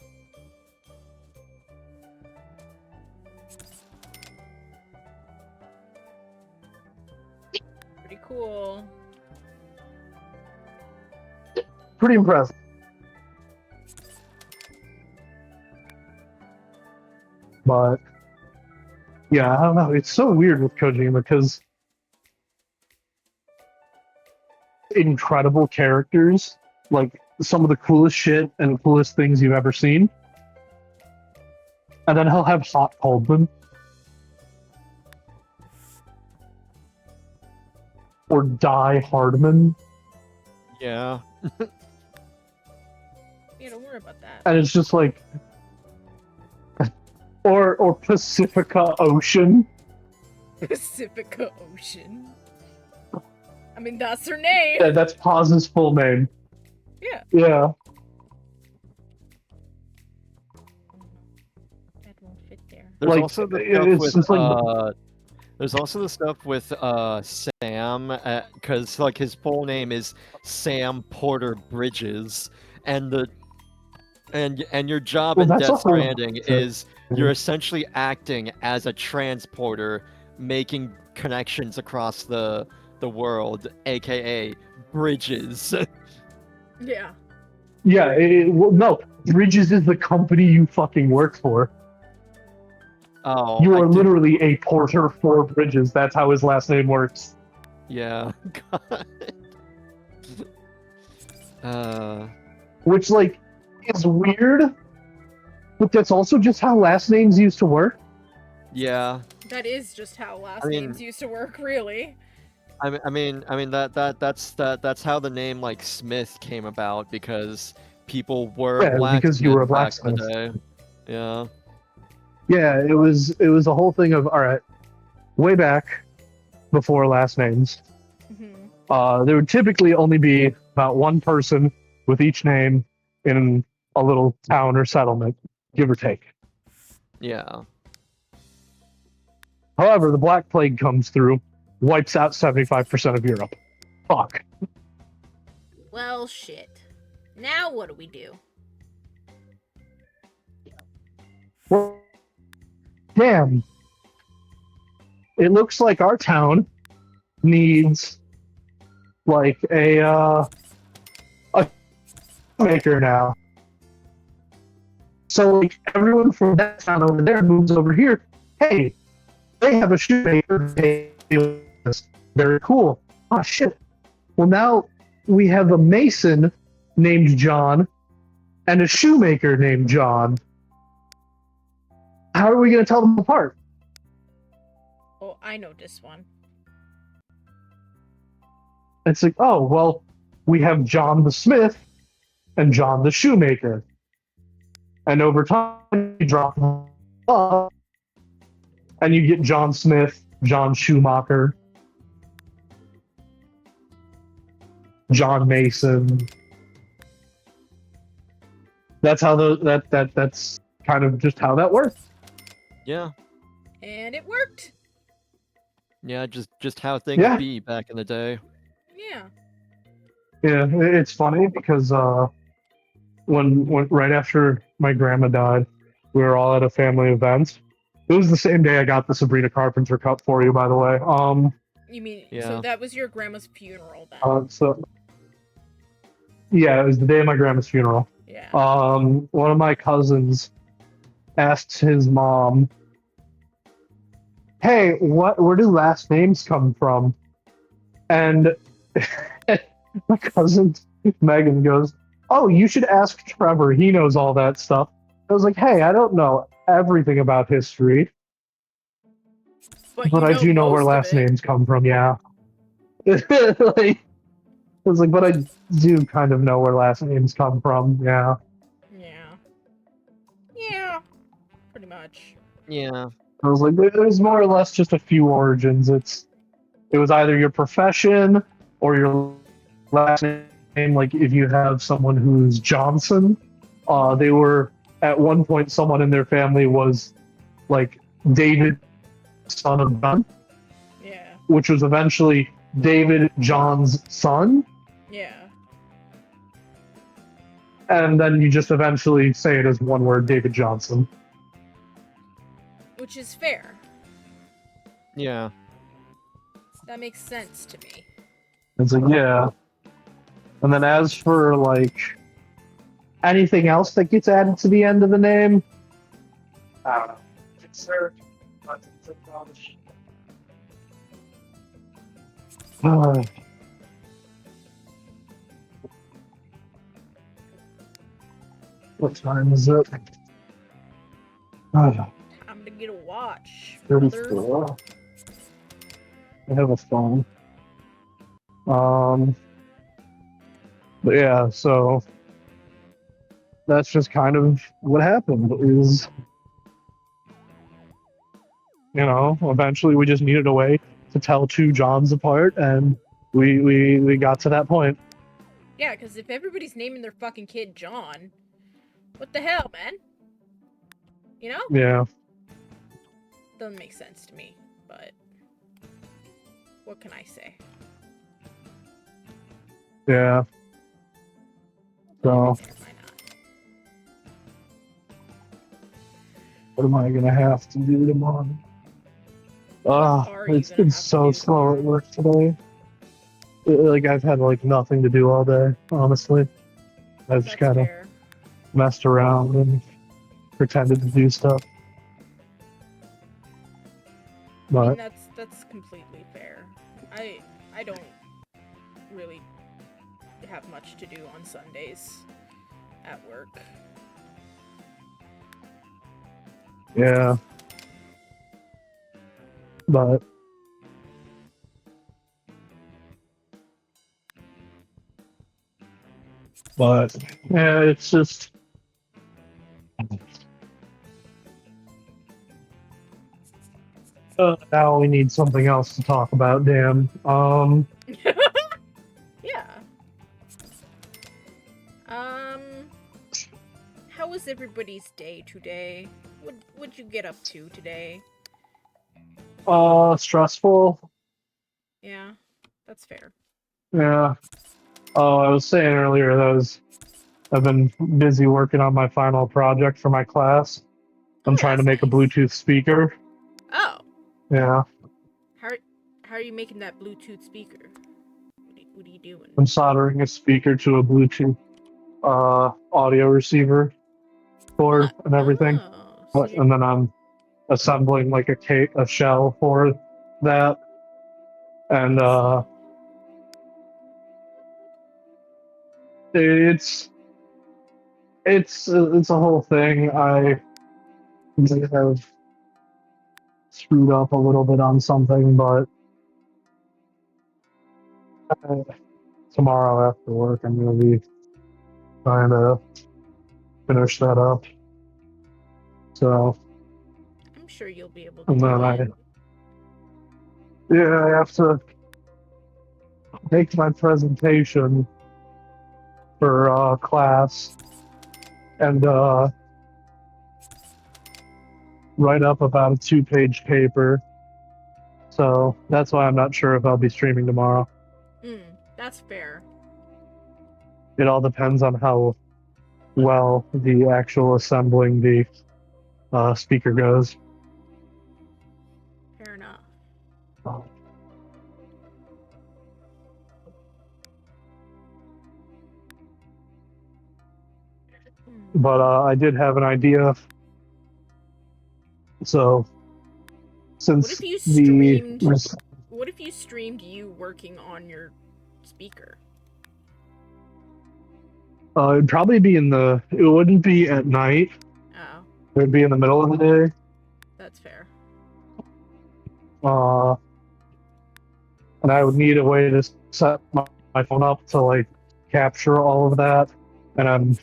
Pretty cool.
Pretty impressive. But yeah, I don't know. It's so weird with Kojima because incredible characters, like some of the coolest shit and coolest things you've ever seen. And then he'll have Hot Coldman. Or Die Hardman.
Yeah.
Yeah, don't worry about that.
And it's just like or Pacifica Ocean.
Pacifica Ocean. I mean, that's her name.
Yeah, that's Paz's full name.
Yeah.
Yeah.
That won't fit there.
There's
Like,
also the
it's
stuff
just
with
like-
there's also the stuff with Sam, because like his full name is Sam Porter Bridges, and your job
Well,
in
that's a
Death
whole-
Stranding is you're essentially acting as a transporter, making connections across the world, aka bridges.
Yeah.
Yeah, well, no. Bridges is the company you fucking work for.
Oh,
You
I
are
did-
literally a porter for Bridges. That's how his last name works.
Yeah. God.
Which, like, is weird, but that's also just how last names used to work.
Yeah.
That is just how last
I mean-
names used to work, really.
I mean that's how the name like Smith came about, because people were
Yeah, because you were a
blacksmiths back in
blacksmith.
the day. Yeah.
Yeah, it was a whole thing of, all right, way back before last names,
Hmm.
there would typically only be about one person with each name in a little town or settlement, give or take.
Yeah.
However, the Black Plague comes through, wipes out 75% of Europe. Fuck.
Well, shit. Now what do we do?
Well, damn. It looks like our town needs like a maker now. So like everyone from that town over there moves over here. Hey, they have a shoemaker. Very cool. Oh shit. Well, now we have a mason named John and a shoemaker named John. How are we going to tell them apart?
Oh, I know this one.
It's like, oh, well, we have John the Smith and John the Shoemaker. And over time, you drop them up, and you get John Smith, John Schumacher, John Mason. That's how that's kind of just how that works.
Yeah.
And it worked.
Yeah, just how things
Yeah.
be back in the day.
Yeah.
Yeah, it's funny because when right after my grandma died, we were all at a family event. It was the same day I got the Sabrina Carpenter cup for you, by the way.
You mean,
Yeah.
so that was your grandma's funeral then?
So yeah, it was the day of my grandma's funeral.
Yeah.
One of my cousins asked his mom, "Hey, where do last names come from?" And my cousin Megan goes, "Oh, you should ask Trevor. He knows all that stuff." I was like, "Hey, I don't know everything about history, but I do know where
most of
last
it.
names come from." Yeah. Like, I was like, but I do kind of know where last names come from. Yeah.
Yeah. Yeah. Pretty much.
Yeah.
I was like, there's more or less just a few origins. It was either your profession or your last name. Like if you have someone who's Johnson, they were at one point someone in their family was like David, son of John,
Yeah.
which was eventually David John's son,
Yeah.
and then you just eventually say it as one word, David Johnson.
Which is fair.
Yeah.
That makes sense to me.
It's like, yeah. And then as for like anything else that gets added to the end of the name, I don't know. What time is it?
Time to get a watch. brother.
34. I have a phone. But yeah, so that's just kind of what happened is, eventually we just needed a way to tell two Johns apart, and we got to that point.
Yeah, because if everybody's naming their fucking kid John, what the hell, man? You know?
Yeah.
Doesn't make sense to me, but what can I say?
Yeah. So
Why not?
what am I gonna have to do tomorrow?
are you
It's
gonna
been
have to
so
do
slow
tomorrow?
at work today. Like I've had like nothing to do all day, honestly. I've just
That's
kind of
fair.
messed around and pretended to do stuff.
I mean,
But
that's completely fair. I don't really have much to do on Sundays at work.
yeah. But yeah, it's just now we need something else to talk about, damn.
Yeah. How was everybody's day today? What'd you get up to today?
Stressful.
Yeah, that's fair.
Yeah. Oh, I was saying earlier that I've been busy working on my final project for my class. I'm
Oh,
trying to
that's
make a
nice.
Bluetooth speaker.
Oh,
Yeah.
how how are you making that Bluetooth speaker? What are you doing?
I'm soldering a speaker to a Bluetooth audio receiver cord and everything.
Oh, so you're
And then I'm assembling like a shell for that. And
I see.
it's it's a whole thing. I may have screwed up a little bit on something, but uh, tomorrow after work, I'm gonna be trying to finish that up. So,
I'm sure you'll be able to
and
do
then
it.
I have to make my presentation for class and write up about a 2-page paper. So that's why I'm not sure if I'll be streaming tomorrow.
That's fair.
It all depends on how well the actual assembling the speaker goes.
Fair enough.
But I did have an idea. So
What
since
if you
the
streamed? What if you streamed you working on your speaker?
it'd probably be it wouldn't be at night.
Oh,
It would be in the middle of the day.
that's fair.
Uh, and I would need a way to set my phone up to like capture all of that. And I'm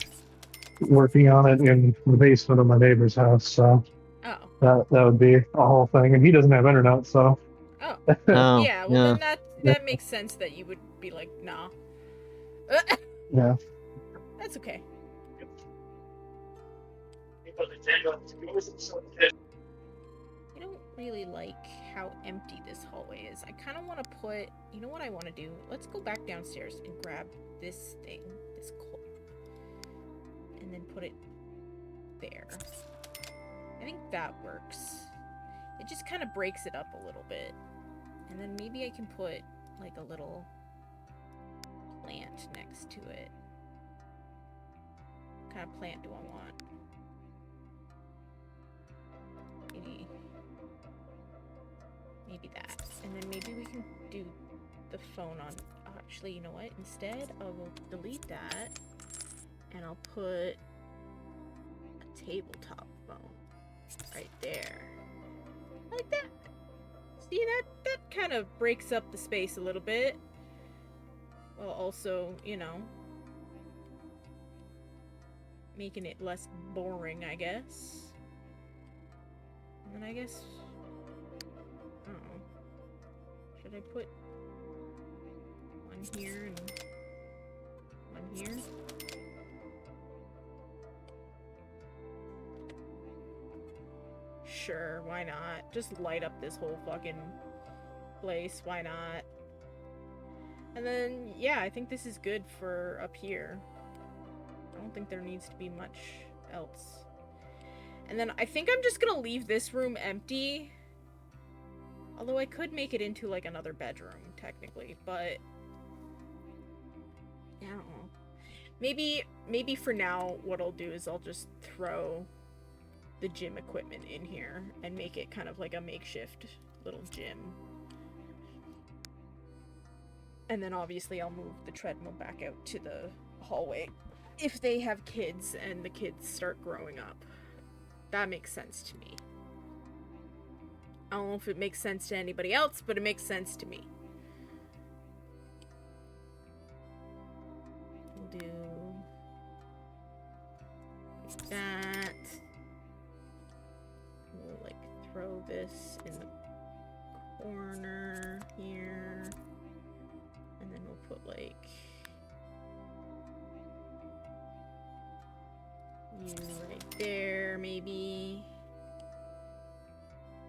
working on it in the basement of my neighbor's house. So
Oh.
that would be a whole thing. And he doesn't have internet, so
Oh.
Oh,
Yeah, well
yeah.
then that makes sense that you would be like, nah.
yeah.
That's okay. I don't really like how empty this hallway is. I kind of want to put, you know what I want to do? Let's go back downstairs and grab this thing, this coal, and then put it there. I think that works. It just kind of breaks it up a little bit. And then maybe I can put like a little plant next to it. What kind of plant do I want? Maybe that. And then maybe we can do the phone on... Actually, you know what? Instead, I will delete that. And I'll put a tabletop phone right there. Like that. See, that kind of breaks up the space a little bit. While also, you know, making it less boring, I guess. And then I guess... I don't know. Should I put one here and one here? Sure, why not? Just light up this whole fucking place, why not? And then, yeah, I think this is good for up here. I don't think there needs to be much else. And then I think I'm just gonna leave this room empty. Although I could make it into like another bedroom, technically, but I don't know. Maybe for now what I'll do is I'll just throw the gym equipment in here and make it kind of like a makeshift little gym. And then obviously I'll move the treadmill back out to the hallway if they have kids and the kids start growing up. That makes sense to me. I don't know if it makes sense to anybody else, but it makes sense to me. We'll do like that. We'll like throw this in the corner here. And then we'll put like you right there, maybe.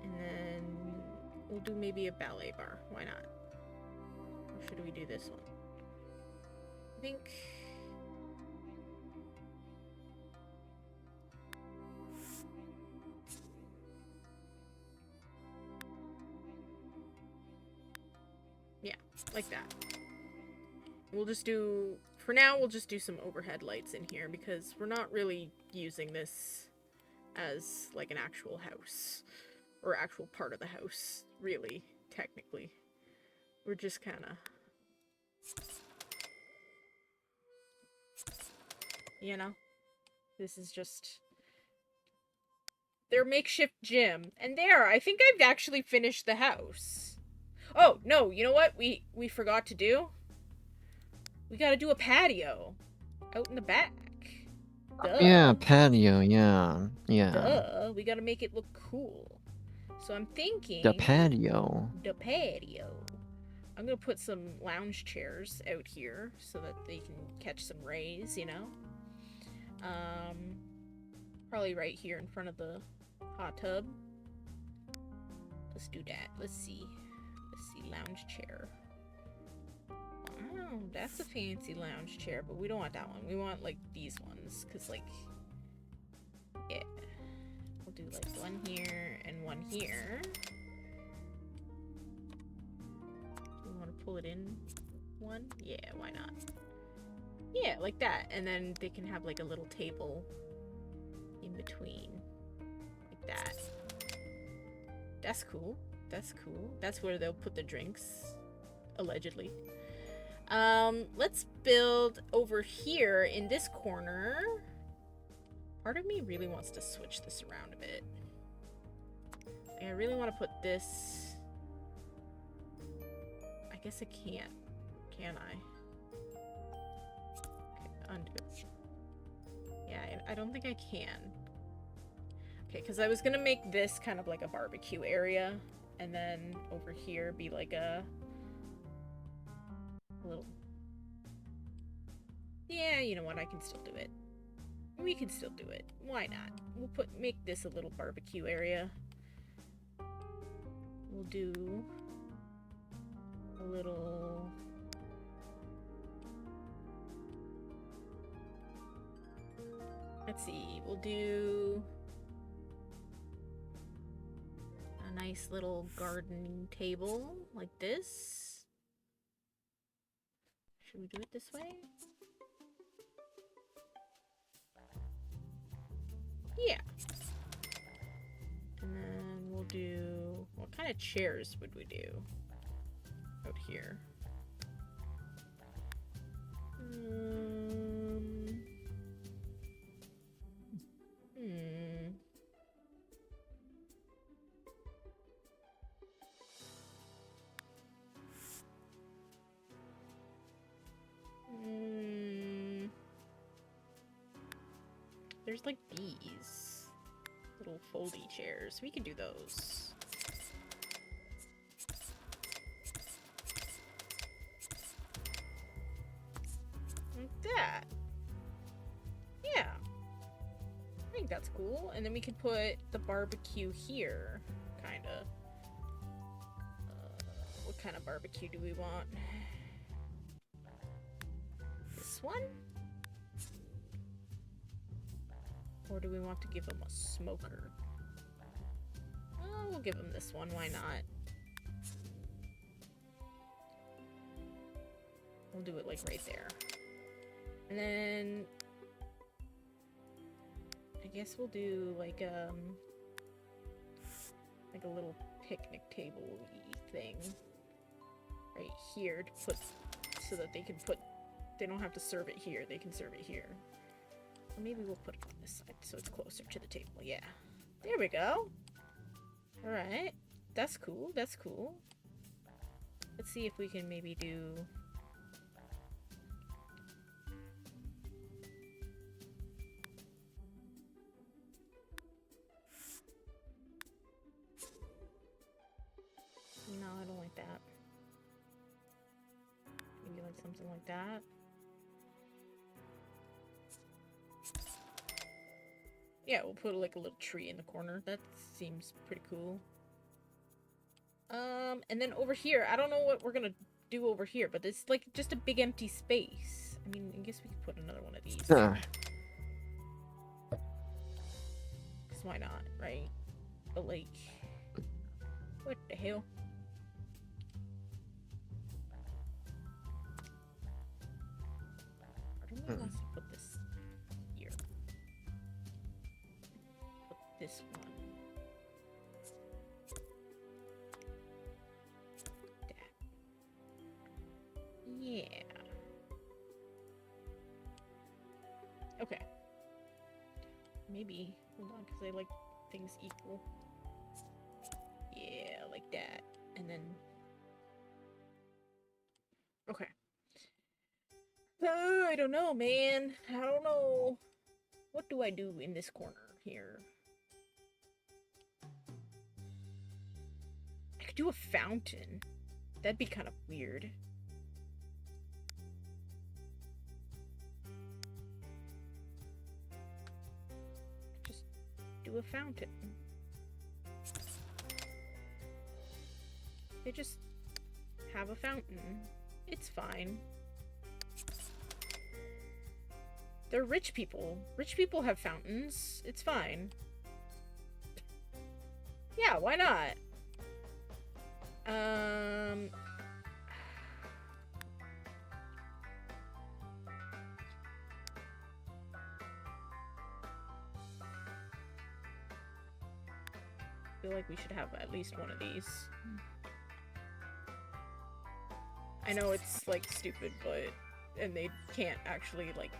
And then we'll do maybe a ballet bar. Why not? Or should we do this one? I think... yeah, like that. We'll just do... for now, we'll just do some overhead lights in here because we're not really using this as like an actual house or actual part of the house, really, technically. We're just kind of, you know, this is just their makeshift gym. And there, I think I've actually finished the house. Oh, no, you know what we forgot to do? We gotta do a patio out in the back. Duh.
Yeah, patio, yeah. Yeah.
Duh. We gotta make it look cool. So I'm thinking...
The patio.
The patio. I'm gonna put some lounge chairs out here so that they can catch some rays, you know? Probably right here in front of the hot tub. Let's do that. Let's see. Let's see. Lounge chair. Oh, that's a fancy lounge chair, but we don't want that one. We want, like, these ones, because, like, yeah. We'll do, like, one here and one here. Do we want to pull it in one? Yeah, why not? Yeah, like that. And then they can have, like, a little table in between. Like that. That's cool. That's cool. That's where they'll put the drinks. Allegedly. Let's build over here in this corner. Part of me really wants to switch this around a bit. I really want to put this... I guess I can't. Can I? Okay, undo it. Yeah, I don't think I can. Okay, because I was gonna make this kind of like a barbecue area, and then over here be like a little... yeah, you know what, I can still do it. We can still do it. Why not? We'll make this a little barbecue area. We'll do a little... let's see, we'll do a nice little garden table like this. Should we do it this way? Yeah. And then we'll do... what kind of chairs would we do out here? There's like these little foldy chairs. We can do those. Like that. Yeah. I think that's cool. And then we could put the barbecue here, kinda. What kind of barbecue do we want? This one? Or do we want to give him a smoker? Oh, we'll give him this one. Why not? We'll do it like right there. And then I guess we'll do like a little picnic table-y thing right here to put so that they can put... they don't have to serve it here. They can serve it here. Or maybe we'll put it on this side so it's closer to the table. Yeah. There we go. Alright. That's cool. That's cool. Let's see if we can maybe do... no, I don't like that. Maybe like something like that. Yeah, we'll put like a little tree in the corner. That seems pretty cool. And then over here, I don't know what we're gonna do over here, but it's like just a big empty space. I mean, I guess we could put another one of these.
Huh.
Cause why not, right? But like, what the hell? I don't know who wants to put this here. Put this one. Yeah. Okay. Maybe. Hold on, because I like things equal. Yeah, like that. And then... Okay. I don't know, man. I don't know. What do I do in this corner here? I could do a fountain. That'd be kind of weird. Just do a fountain. They just have a fountain. It's fine. They're rich people. Rich people have fountains. It's fine. Yeah, why not? I feel like we should have at least one of these. I know it's like stupid, but and they can't actually like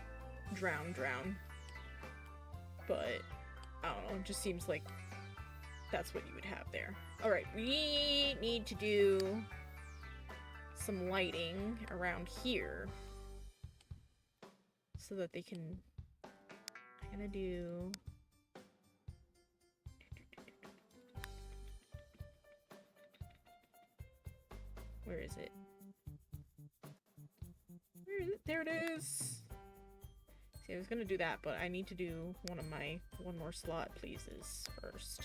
drown. But I don't know, it just seems like that's what you would have there. Alright, we need to do some lighting around here so that they can kind of do... Where is it? Where is it? There it is! See, I was gonna do that, but I need to do one more slot pleases first.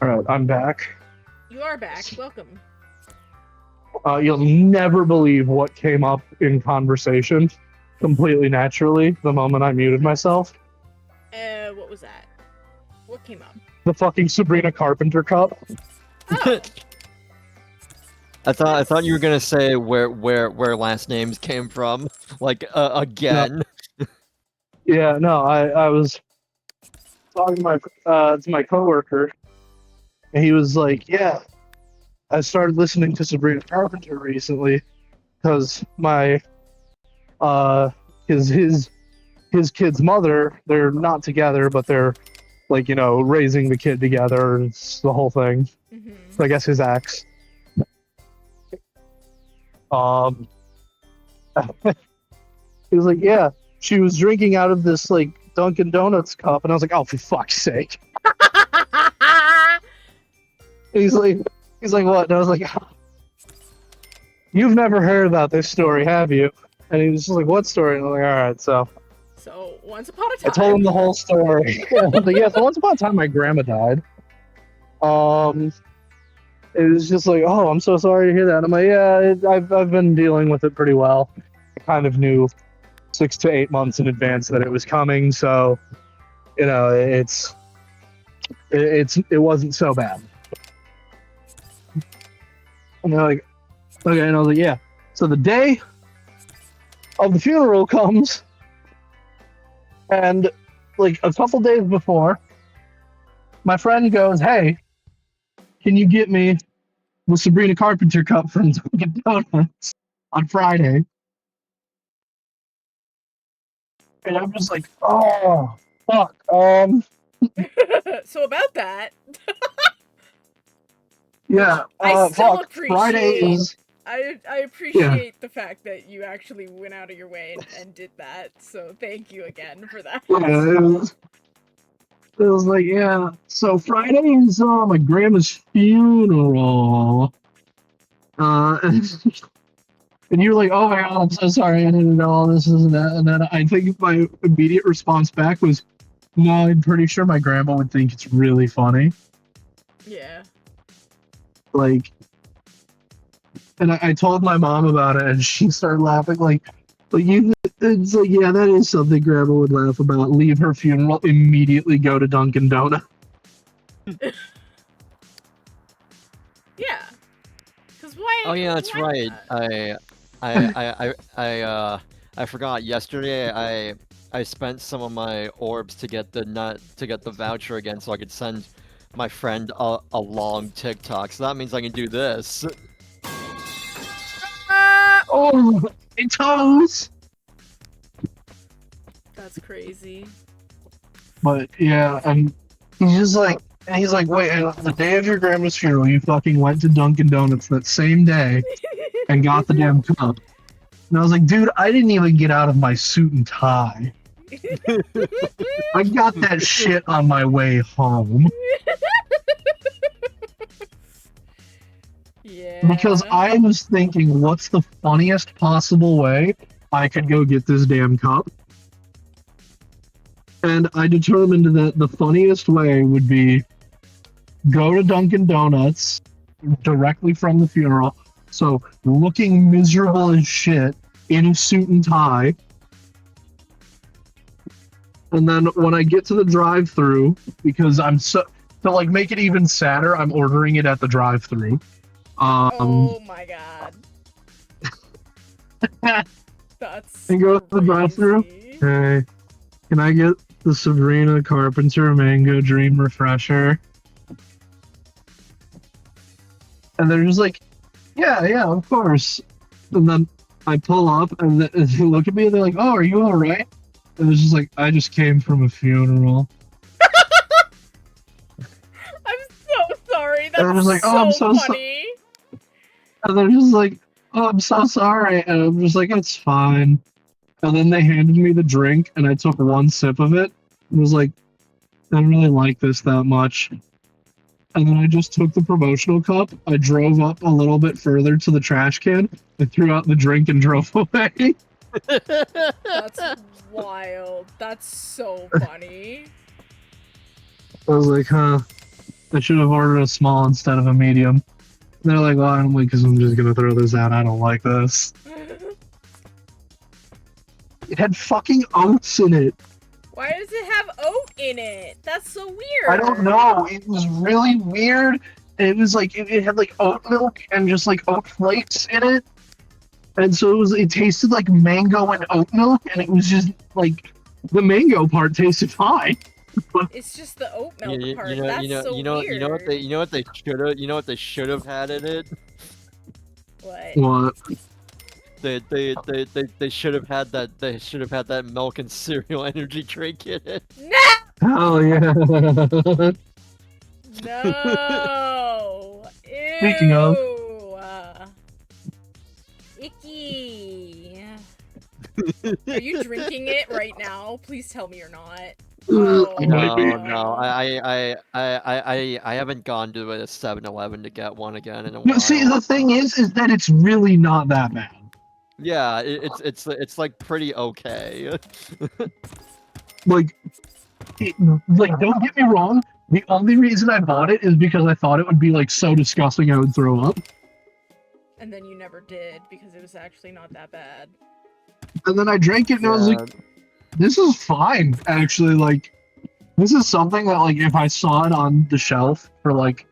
Alright, I'm back.
You are back. Welcome.
You'll never believe what came up in conversation completely naturally the moment I muted myself.
What was that? What came up?
The fucking Sabrina Carpenter cup.
Oh,
I thought you were gonna say where last names came from, like again.
Yeah, no, I was talking to my coworker, and he was like, "Yeah, I started listening to Sabrina Carpenter recently because my his kid's mother, they're not together, but they're like, you know, raising the kid together, and it's the whole thing.
mm-hmm.
So I guess his ex. He was like, yeah, she was drinking out of this like Dunkin' Donuts cup, and I was like, oh, for fuck's sake. He's like, what? And I was like, you've never heard about this story, have you? And he was just like, what story? And I'm like, all right, so
Once upon a time.
I told him the whole story. I was like, yeah, so once upon a time, my grandma died. It was just like, oh, I'm so sorry to hear that. And I'm like, yeah, I've been dealing with it pretty well. I kind of knew 6 to 8 months in advance that it was coming, so you know, it wasn't so bad. And they're like, okay, and I was like, yeah. So the day of the funeral comes, and like a couple days before, my friend goes, hey, can you get me the Sabrina Carpenter cup from Dunkin' Donuts on Friday? And I'm just like, oh, fuck.
So about that,
Yeah.
I still
fuck.
appreciate.
Friday is.
I appreciate the fact that you actually went out of your way and did that. So thank you again for that.
Yeah, it was like, yeah. So Friday is my grandma's funeral. And you're like, oh my god, I'm so sorry, I didn't know all this and that. And then I think my immediate response back was, no, I'm pretty sure my grandma would think it's really funny.
Yeah.
Like, and I told my mom about it, and she started laughing. Like you, it's like, yeah, that is something grandma would laugh about. Leave her funeral, immediately go to Dunkin' Donuts.
Yeah. Because why?
Oh yeah, that's
why
right.
not?
I forgot. Yesterday, I spent some of my orbs to get the voucher again, so I could send my friend a long TikTok. So that means I can do this.
Oh, it toes!
That's crazy.
But yeah, and he's like, wait, and the day of your grandma's funeral, you fucking went to Dunkin' Donuts that same day and got the damn cup. And I was like, dude, I didn't even get out of my suit and tie. I got that shit on my way home.
Yeah.
Because I was thinking, what's the funniest possible way I could go get this damn cup? And I determined that the funniest way would be go to Dunkin' Donuts directly from the funeral. So looking miserable as shit in a suit and tie. And then when I get to the drive-thru, because I'm so to like make it even sadder, I'm ordering it at the drive-thru.
Oh my god. That's
And go to the drive-thru.
crazy.
Hey, can I get the Sabrina Carpenter Mango Dream Refresher? And they're just like, yeah, of course. And then I pull up, and they look at me, and they're like, oh, are you all right? And it's just like, I just came from a funeral.
I'm so sorry. That's
And I'm just like, oh, I'm so
funny.
And they're just like, oh, I'm so sorry. And I'm just like, it's fine. And then they handed me the drink, and I took one sip of it, and was like, I don't really like this that much. And then I just took the promotional cup, I drove up a little bit further to the trash can, I threw out the drink and drove away.
That's wild. That's so funny.
I was like, huh, I should have ordered a small instead of a medium. And they're like, well, I'm like, because I'm just going to throw this out, I don't like this. It had fucking oats in it.
Why does it have oat in it? That's so weird.
I don't know. It was really weird. It was like it had like oat milk and just like oat flakes in it, and so it tasted like mango and oat milk, and it was just like the mango part tasted fine.
It's just the oat milk
You,
part.
you know,
That's
you know,
so
you know,
weird.
you know what they should have had in it.
What?
What?
They should have had that. They should have had that milk and cereal energy drink in it.
No!
Hell yeah!
No! Ew!
Speaking of.
Icky. Are you drinking it right now? Please tell me you're not.
I might be.
No. I haven't gone to a 7-Eleven to get one again in a while.
No, see, the thing is that it's really not that bad.
Yeah, it's like pretty okay.
Like, don't get me wrong. The only reason I bought it is because I thought it would be like so disgusting I would throw up.
And then you never did because it was actually not that bad.
And then I drank it and I was like, this is fine, actually. Like, this is something that, like, if I saw it on the shelf for, like,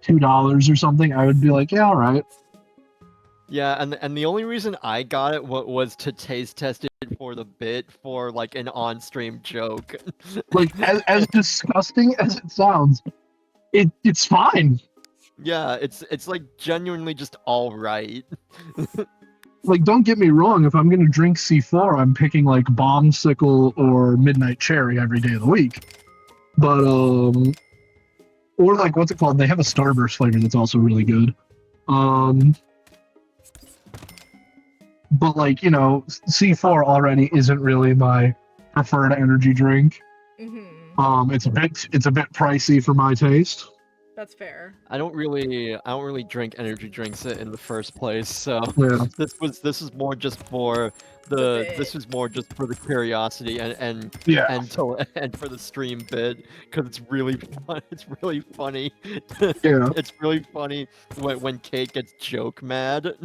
$2 or something, I would be like, yeah, all right.
Yeah, and the only reason I got it was to taste test it for the bit for like an on-stream joke.
Like, as disgusting as it sounds, it's fine.
Yeah, it's like genuinely just all right.
Like, don't get me wrong, if I'm gonna drink C4, I'm picking, like, Bombsicle or Midnight Cherry every day of the week. But, or, like, what's it called? They have a Starburst flavor that's also really good. But, like, you know, C4 already isn't really my preferred energy drink.
Mm-hmm.
It's a bit pricey for my taste.
That's fair.
I don't really drink energy drinks in the first place, so
Yeah.
this is more just for this was more just for the curiosity
Yeah.
and for the stream bit because it's really fun. It's really funny.
Yeah.
It's really funny when Kate gets joke mad.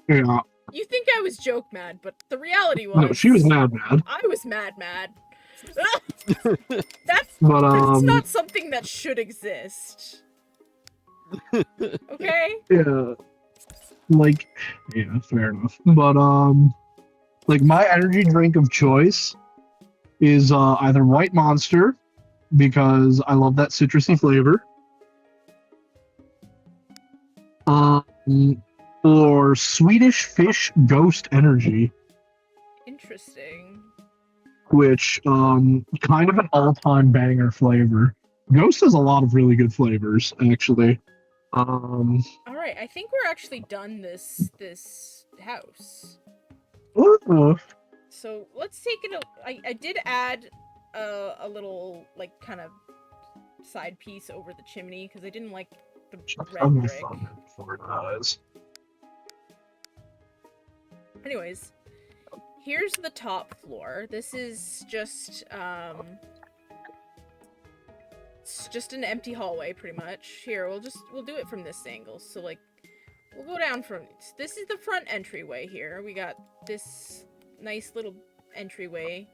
Yeah.
You think I was joke mad, but the reality was
No, she was mad.
I was mad. That's
But
not something that should exist. Okay?
yeah, like, yeah, fair enough. But like my energy drink of choice is either White Monster because I love that citrusy flavor, um, or Swedish Fish Ghost Energy,
Interesting.
which kind of an all-time banger flavor. Ghost has a lot of really good flavors, actually.
All right, I think we're actually done this house. So let's take it. I did add a little like kind of side piece over the chimney because I didn't like the red brick.
Before it dies.
Anyways, here's the top floor. This is just it's just an empty hallway pretty much. Here, we'll do it from this angle. So like we'll go down from this is the front entryway here. We got this nice little entryway.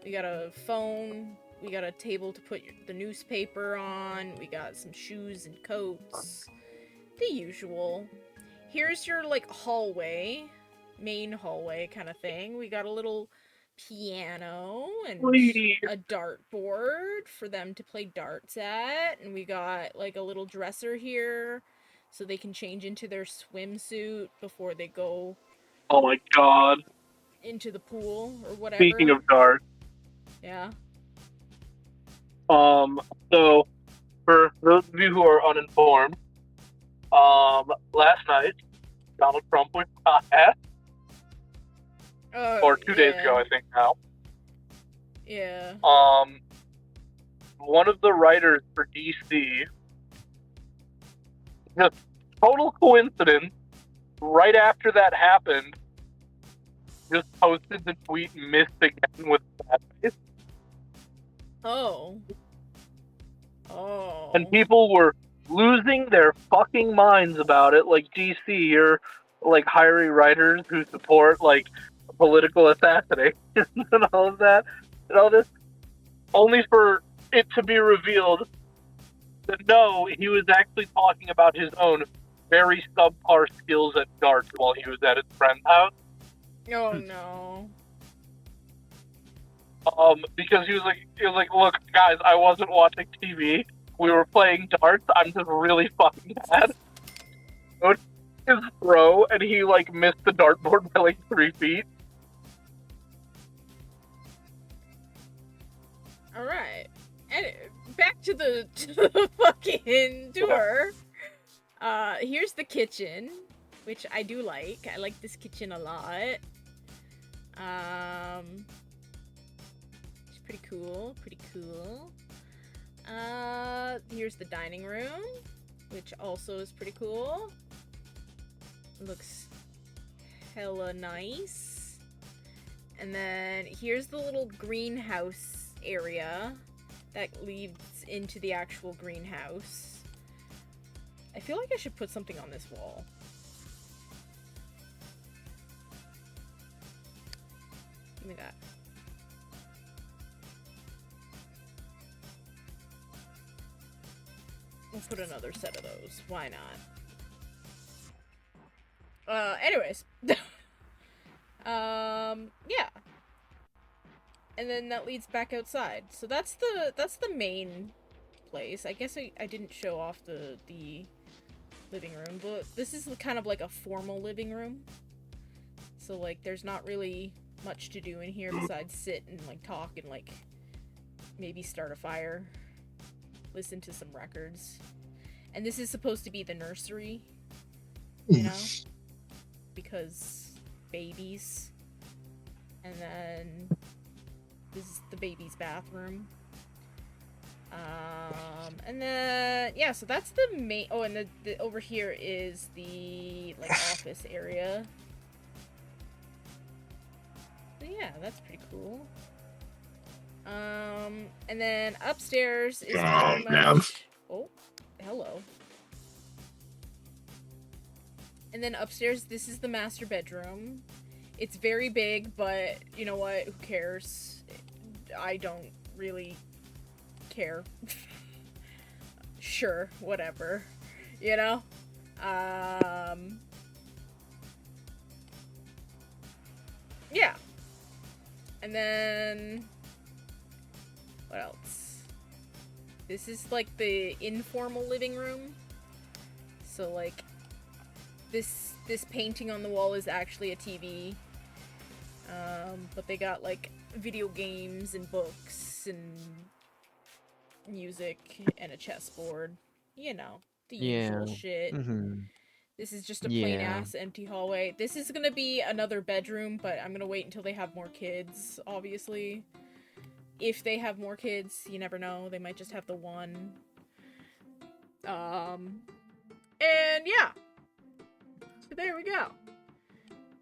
We got a phone, we got a table to put the newspaper on, we got some shoes and coats. The usual. Here's your like hallway, main hallway kind of thing. We got a little piano and a dartboard for them to play darts at, and we got like a little dresser here so they can change into their swimsuit before they go
Oh my god.
into the pool or whatever.
Speaking of darts,
yeah.
So for those of you who are uninformed, last night Donald Trump was shot at, or 2 days ago, I think now.
Yeah.
One of the writers for DC, just total coincidence, right after that happened, just posted the tweet "missed again" with that face.
Oh.
And people were losing their fucking minds about it. Like, DC, you're like hiring writers who support like political assassination and all of that and all this, only for it to be revealed that no, he was actually talking about his own very subpar skills at darts while he was at his friend's house.
Oh no.
Because he was like, look, guys, I wasn't watching TV. We were playing darts. I'm just really fucking mad. His throw, and he like missed the dartboard by like 3 feet.
All right. And back to the fucking tour. Here's the kitchen, which I do like. I like this kitchen a lot. It's pretty cool. Pretty cool. Here's the dining room, which also is pretty cool. Looks hella nice. And then here's the little greenhouse area that leads into the actual greenhouse. I feel like I should put something on this wall. Give me that. We'll put another set of those. Why not? Anyways. Yeah. And then that leads back outside. So that's the main place. I guess I didn't show off the living room, but this is kind of like a formal living room. So like there's not really much to do in here besides sit and like talk and like maybe start a fire, listen to some records. And this is supposed to be the nursery, you know, because babies. And then this is the baby's bathroom. And then yeah, so that's the main. Oh, and the over here is the like office area. So yeah, that's pretty cool. And then upstairs is pretty much. Oh, hello. And then upstairs, this is the master bedroom. It's very big, but you know what? Who cares? I don't really care. Sure, whatever. You know? Yeah. And then what else? This is like the informal living room. So like this painting on the wall is actually a TV. But they got like video games and books and music and a chessboard. You know, the usual shit.
Mm-hmm.
This is just a plain
Yeah.
ass empty hallway. This is gonna be another bedroom, but I'm gonna wait until they have more kids, obviously. If they have more kids, you never know. They might just have the one. And yeah. So there we go.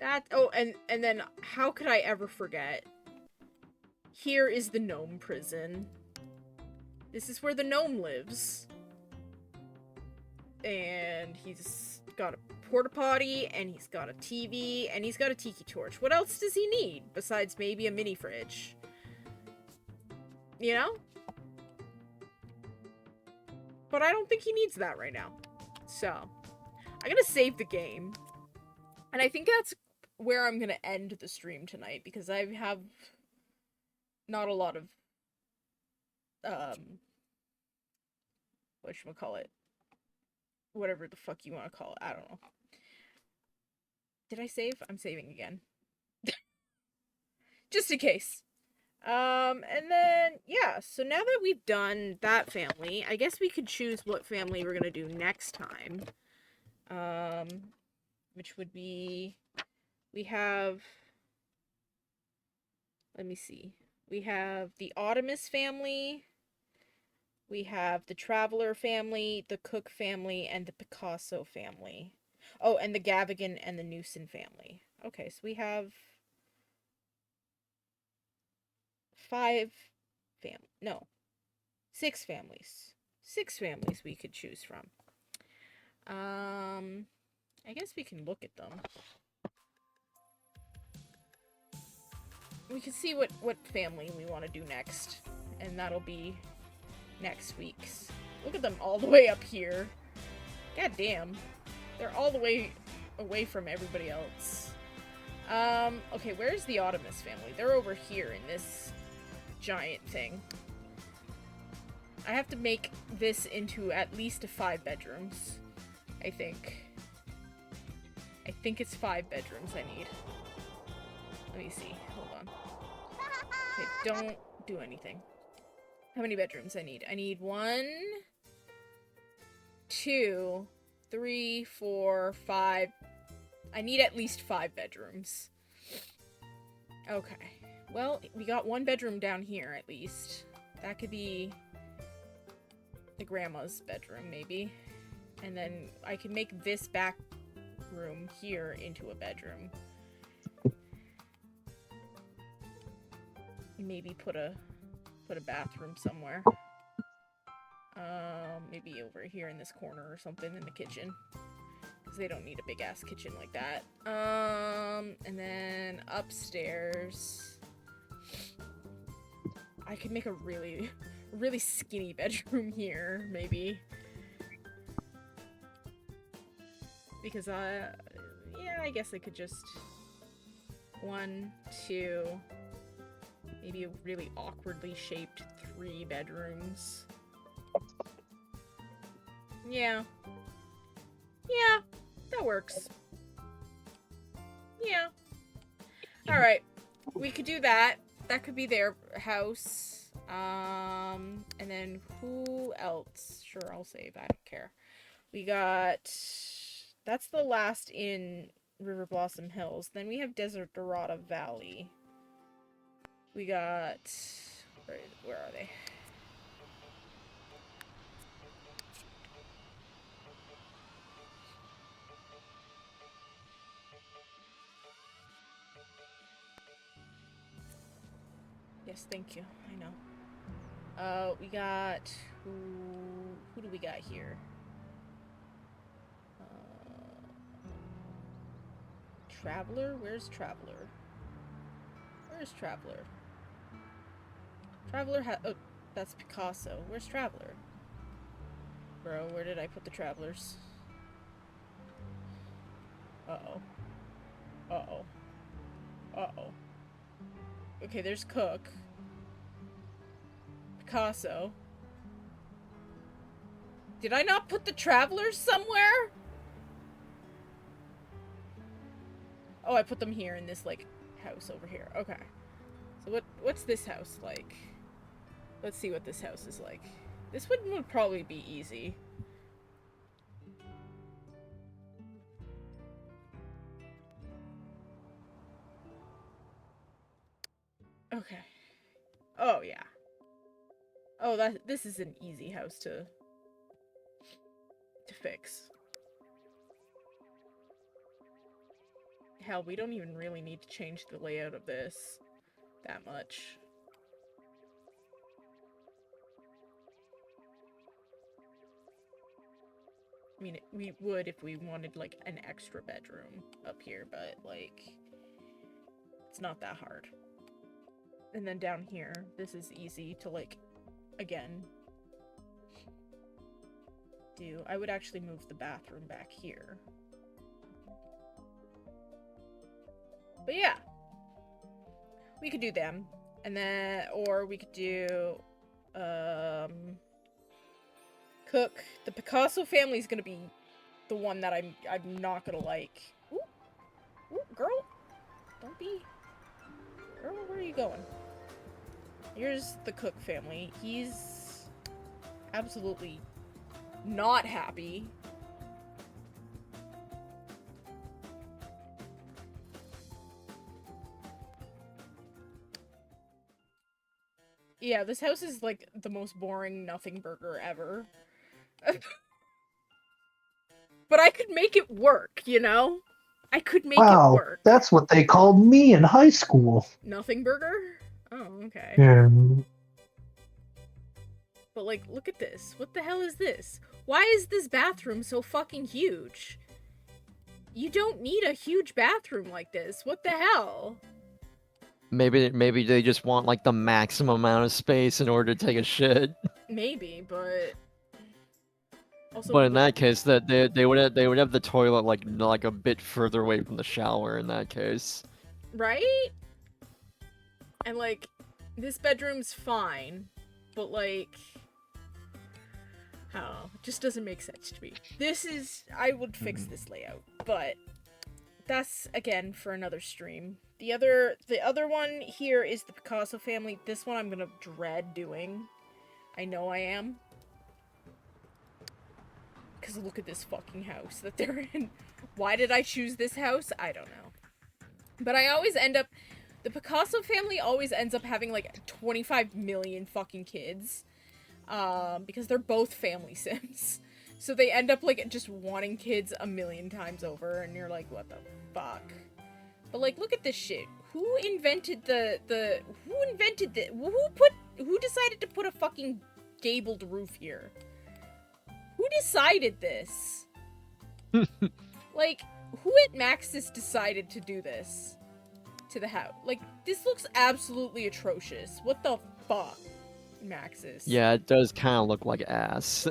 And then how could I ever forget? Here is the gnome prison. This is where the gnome lives. And he's got a porta potty, and he's got a TV, and he's got a tiki torch. What else does he need besides maybe a mini fridge? You know? But I don't think he needs that right now. So, I'm gonna save the game. And I think that's where I'm gonna end the stream tonight, because I have not a lot of, whatchamacallit? Whatever the fuck you want to call it. I don't know. Did I save? I'm saving again. Just in case. And then, yeah, so now that we've done that family, I guess we could choose what family we're gonna do next time. Which would be, we have, let me see. We have the Autumnus family, we have the Traveler family, the Cook family, and the Picasso family. Oh, and the Gavigan and the Newson family. Okay, so we have 6 families. 6 families we could choose from. I guess we can look at them. We can see what family we want to do next, and that'll be next week's. Look at them all the way up here. God damn. They're all the way away from everybody else. Okay, where's the Autumnus family? They're over here in this giant thing. I have to make this into at least 5 bedrooms, I think. I think it's 5 bedrooms I need. Let me see. Hold on. Okay, don't do anything. How many bedrooms I need? I need 1, 2, 3, 4, 5. I need at least 5 bedrooms. Okay. Well, we got 1 bedroom down here at least. That could be the grandma's bedroom, maybe. And then I can make this back room here into a bedroom. Maybe put a bathroom somewhere. Maybe over here in this corner or something in the kitchen. Because they don't need a big ass kitchen like that. And then upstairs, I could make a really skinny bedroom here, maybe. Because yeah, I guess I could just 1, 2, maybe a really awkwardly shaped 3 bedrooms. Yeah. Yeah, that works. Yeah. Alright. We could do that. That could be their house. And then who else? Sure, I'll save. I don't care. We got... That's the last in River Blossom Hills. Then we have Desert Dorada Valley. We got... Where are they? Yes, thank you. I know. We got... Who do we got here? Traveler? Where's Traveler? Where's Traveler? Traveler oh, that's Picasso. Where's Traveler? Bro, where did I put the Travelers? Uh-oh. Uh-oh. Uh-oh. Okay, there's Cook. Picasso. Did I not put the Travelers somewhere? Oh, I put them here in this, like, house over here. Okay. So what's this house like? Let's see what this house is like. This one would probably be easy. Okay. Oh, yeah. Oh, this is an easy house to fix. Hell, we don't even really need to change the layout of this that much. I mean, we would if we wanted, like, an extra bedroom up here, but, like, it's not that hard. And then down here, this is easy to, like, again, do. I would actually move the bathroom back here. But yeah. We could do them. And then, or we could do, Cook. The Picasso family is gonna be the one that I'm not gonna like. Ooh. Ooh, girl. Don't be... Girl, where are you going? Here's the Cook family. He's absolutely not happy. Yeah, this house is like the most boring nothing burger ever. But I could make it work, you know? I could make it work.
That's what they called me in high school.
Nothing burger? Oh, okay.
Yeah.
But, like, look at this. What the hell is this? Why is this bathroom so fucking huge? You don't need a huge bathroom like this. What the hell?
Maybe they just want like the maximum amount of space in order to take a shit.
Maybe, but also,
But in that case, that they would have the toilet like a bit further away from the shower in that case.
right? And like, this bedroom's fine, but like, oh, it just doesn't make sense to me. This is, I would fix this layout, but that's again for another stream. The other one here is the Picasso family. This one I'm gonna dread doing. I know I am. Because look at this fucking house that they're in. Why did I choose this house? I don't know. But I always end up... The Picasso family always ends up having like 25 million fucking kids. Because they're both family sims. So they end up like just wanting kids a million times over. And you're like, what the fuck? But like, look at this shit. Who invented who decided to put a fucking gabled roof here? Who decided this? Like, who at Maxis decided to do this to the house? Like, this looks absolutely atrocious. What the fuck, Maxis?
Yeah, it does kind of look like ass.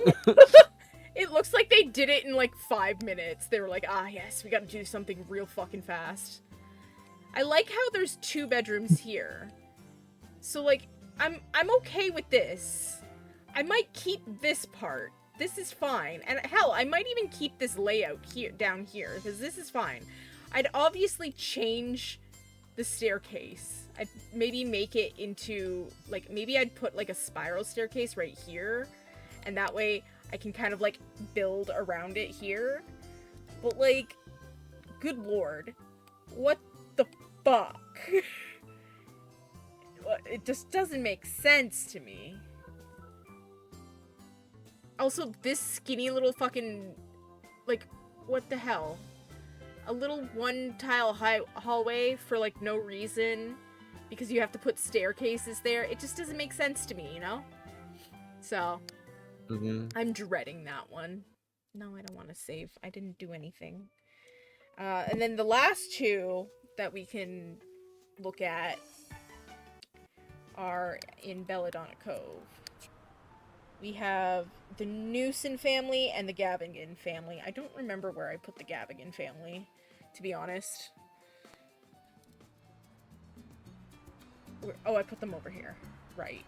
It looks like they did it in like 5 minutes. They were like, ah, yes, we gotta do something real fucking fast. I like how there's 2 bedrooms here. So, like, I'm okay with this. I might keep this part. This is fine. And hell, I might even keep this layout here, down here, because this is fine. I'd obviously change the staircase. I'd maybe make it into, like, maybe I'd put, like, a spiral staircase right here. And that way I can kind of, like, build around it here. But, like, good lord. What the fuck? It just doesn't make sense to me. Also, this skinny little fucking, like, what the hell? A little one-tile hallway for, like, no reason. because you have to put staircases there. It just doesn't make sense to me, you know? So, I'm dreading that one. No, I don't want to save. I didn't do anything. And then the last two that we can look at are in Belladonna Cove. We have the Newson family and the Gavigan family. I don't remember where I put the Gavigan family, to be honest. Oh, I put them over here. Right.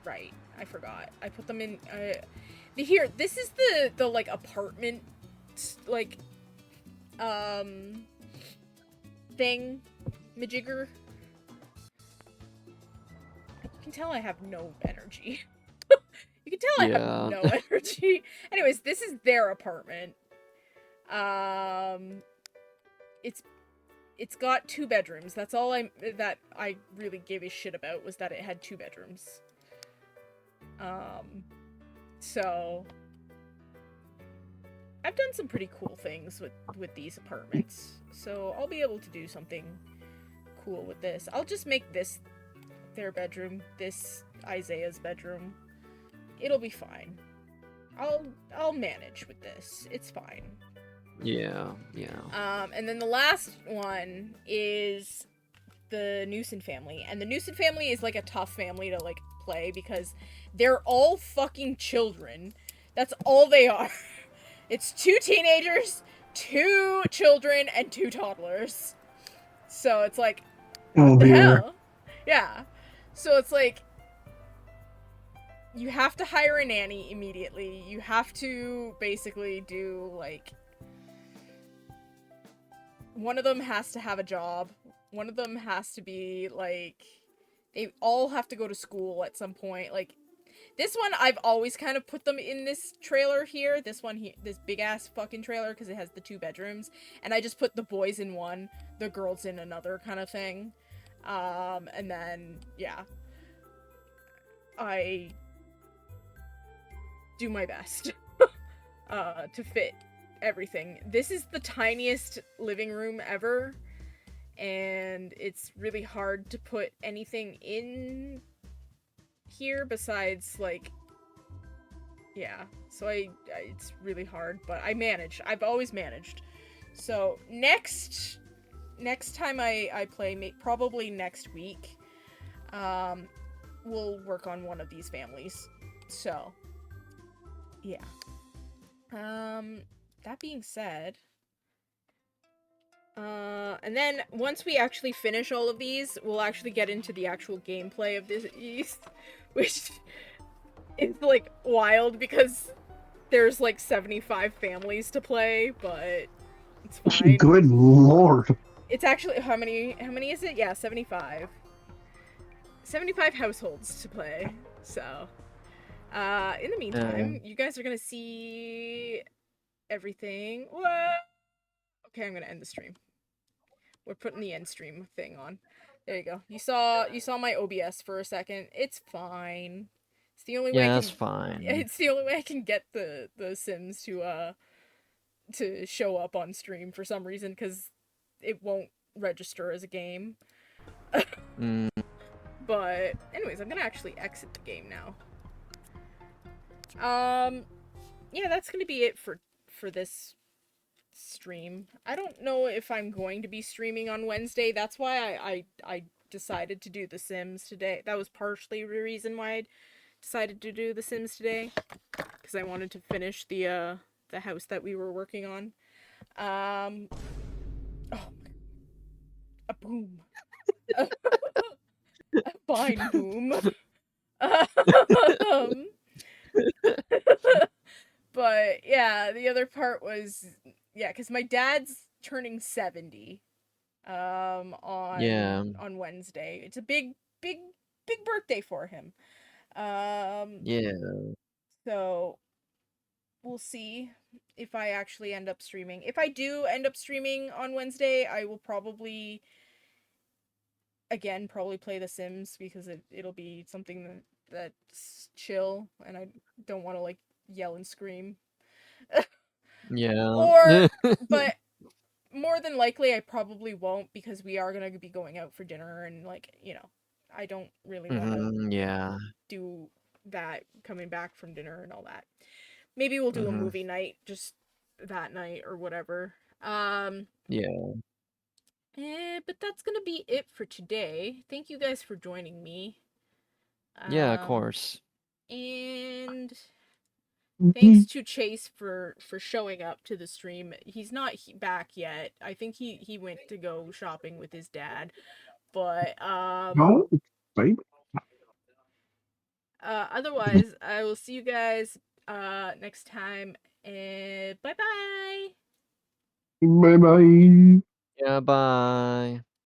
I forgot. I put them in, here, this is the like, apartment, like, thing, majigger. You can tell I have no energy. You can tell I have no energy. Anyways, this is their apartment. It's got 2 bedrooms. That's all that I really gave a shit about, was that it had 2 bedrooms. So I've done some pretty cool things with these apartments. So I'll be able to do something cool with this. I'll just make this their bedroom, this Isaiah's bedroom. It'll be fine. I'll manage with this. It's fine.
Yeah.
And then the last one is the Newson family. And the Newson family is like a tough family to like play because they're all fucking children. That's all they are. It's 2 teenagers, 2 children, and 2 toddlers. So it's like, what the hell? Yeah. So it's like, you have to hire a nanny immediately. You have to basically do, like, one of them has to have a job. One of them has to be, like, they all have to go to school at some point. Like, this one, I've always kind of put them in this trailer here. This one here, this big-ass fucking trailer, because it has the 2 bedrooms. And I just put the boys in one, the girls in another kind of thing. And then, yeah. I do my best to fit everything. This is the tiniest living room ever, and it's really hard to put anything in here besides, like, yeah, so it's really hard, but I manage. I've always managed. So next time I play, probably next week, we'll work on one of these families. So yeah. That being said, and then once we actually finish all of these, we'll actually get into the actual gameplay of these, which is, like, wild because there's, like, 75 families to play, but it's fine.
Good lord.
It's actually, how many is it? Yeah, 75. 75 households to play, so... in the meantime, you guys are gonna see everything. What? Okay, I'm gonna end the stream. We're putting the end stream thing on. There you go. You saw my OBS for a second. It's fine. It's the only way.
Yeah, it's fine.
It's the only way I can get the Sims to show up on stream for some reason, because it won't register as a game. But anyways, I'm gonna actually exit the game now. Yeah, that's gonna be it for this stream. I don't know if I'm going to be streaming on Wednesday. That's why I decided to do The Sims today. That was partially the reason why I decided to do The Sims today, because I wanted to finish the house that we were working on. Oh, a boom. A fine boom. But yeah, the other part was, yeah, because my dad's turning 70 on Wednesday. It's a big birthday for him.
Yeah.
So we'll see if I actually end up streaming. If I do end up streaming on Wednesday, I will probably play The Sims, because it'll be something that's chill, and I don't want to, like, yell and scream.
Yeah.
Or, but more than likely I probably won't, because we are gonna be going out for dinner, and like, I don't really want to
Yeah.
do that coming back from dinner and all that. Maybe we'll do a movie night just that night or whatever.
Yeah.
But that's gonna be it for today. Thank you guys for joining me.
Yeah, of course.
And
Mm-hmm.
thanks to Chase for showing up to the stream. He's not back yet. I think he went to go shopping with his dad. But
No, right?
otherwise, I will see you guys next time. And bye bye.
Bye bye.
Yeah, bye.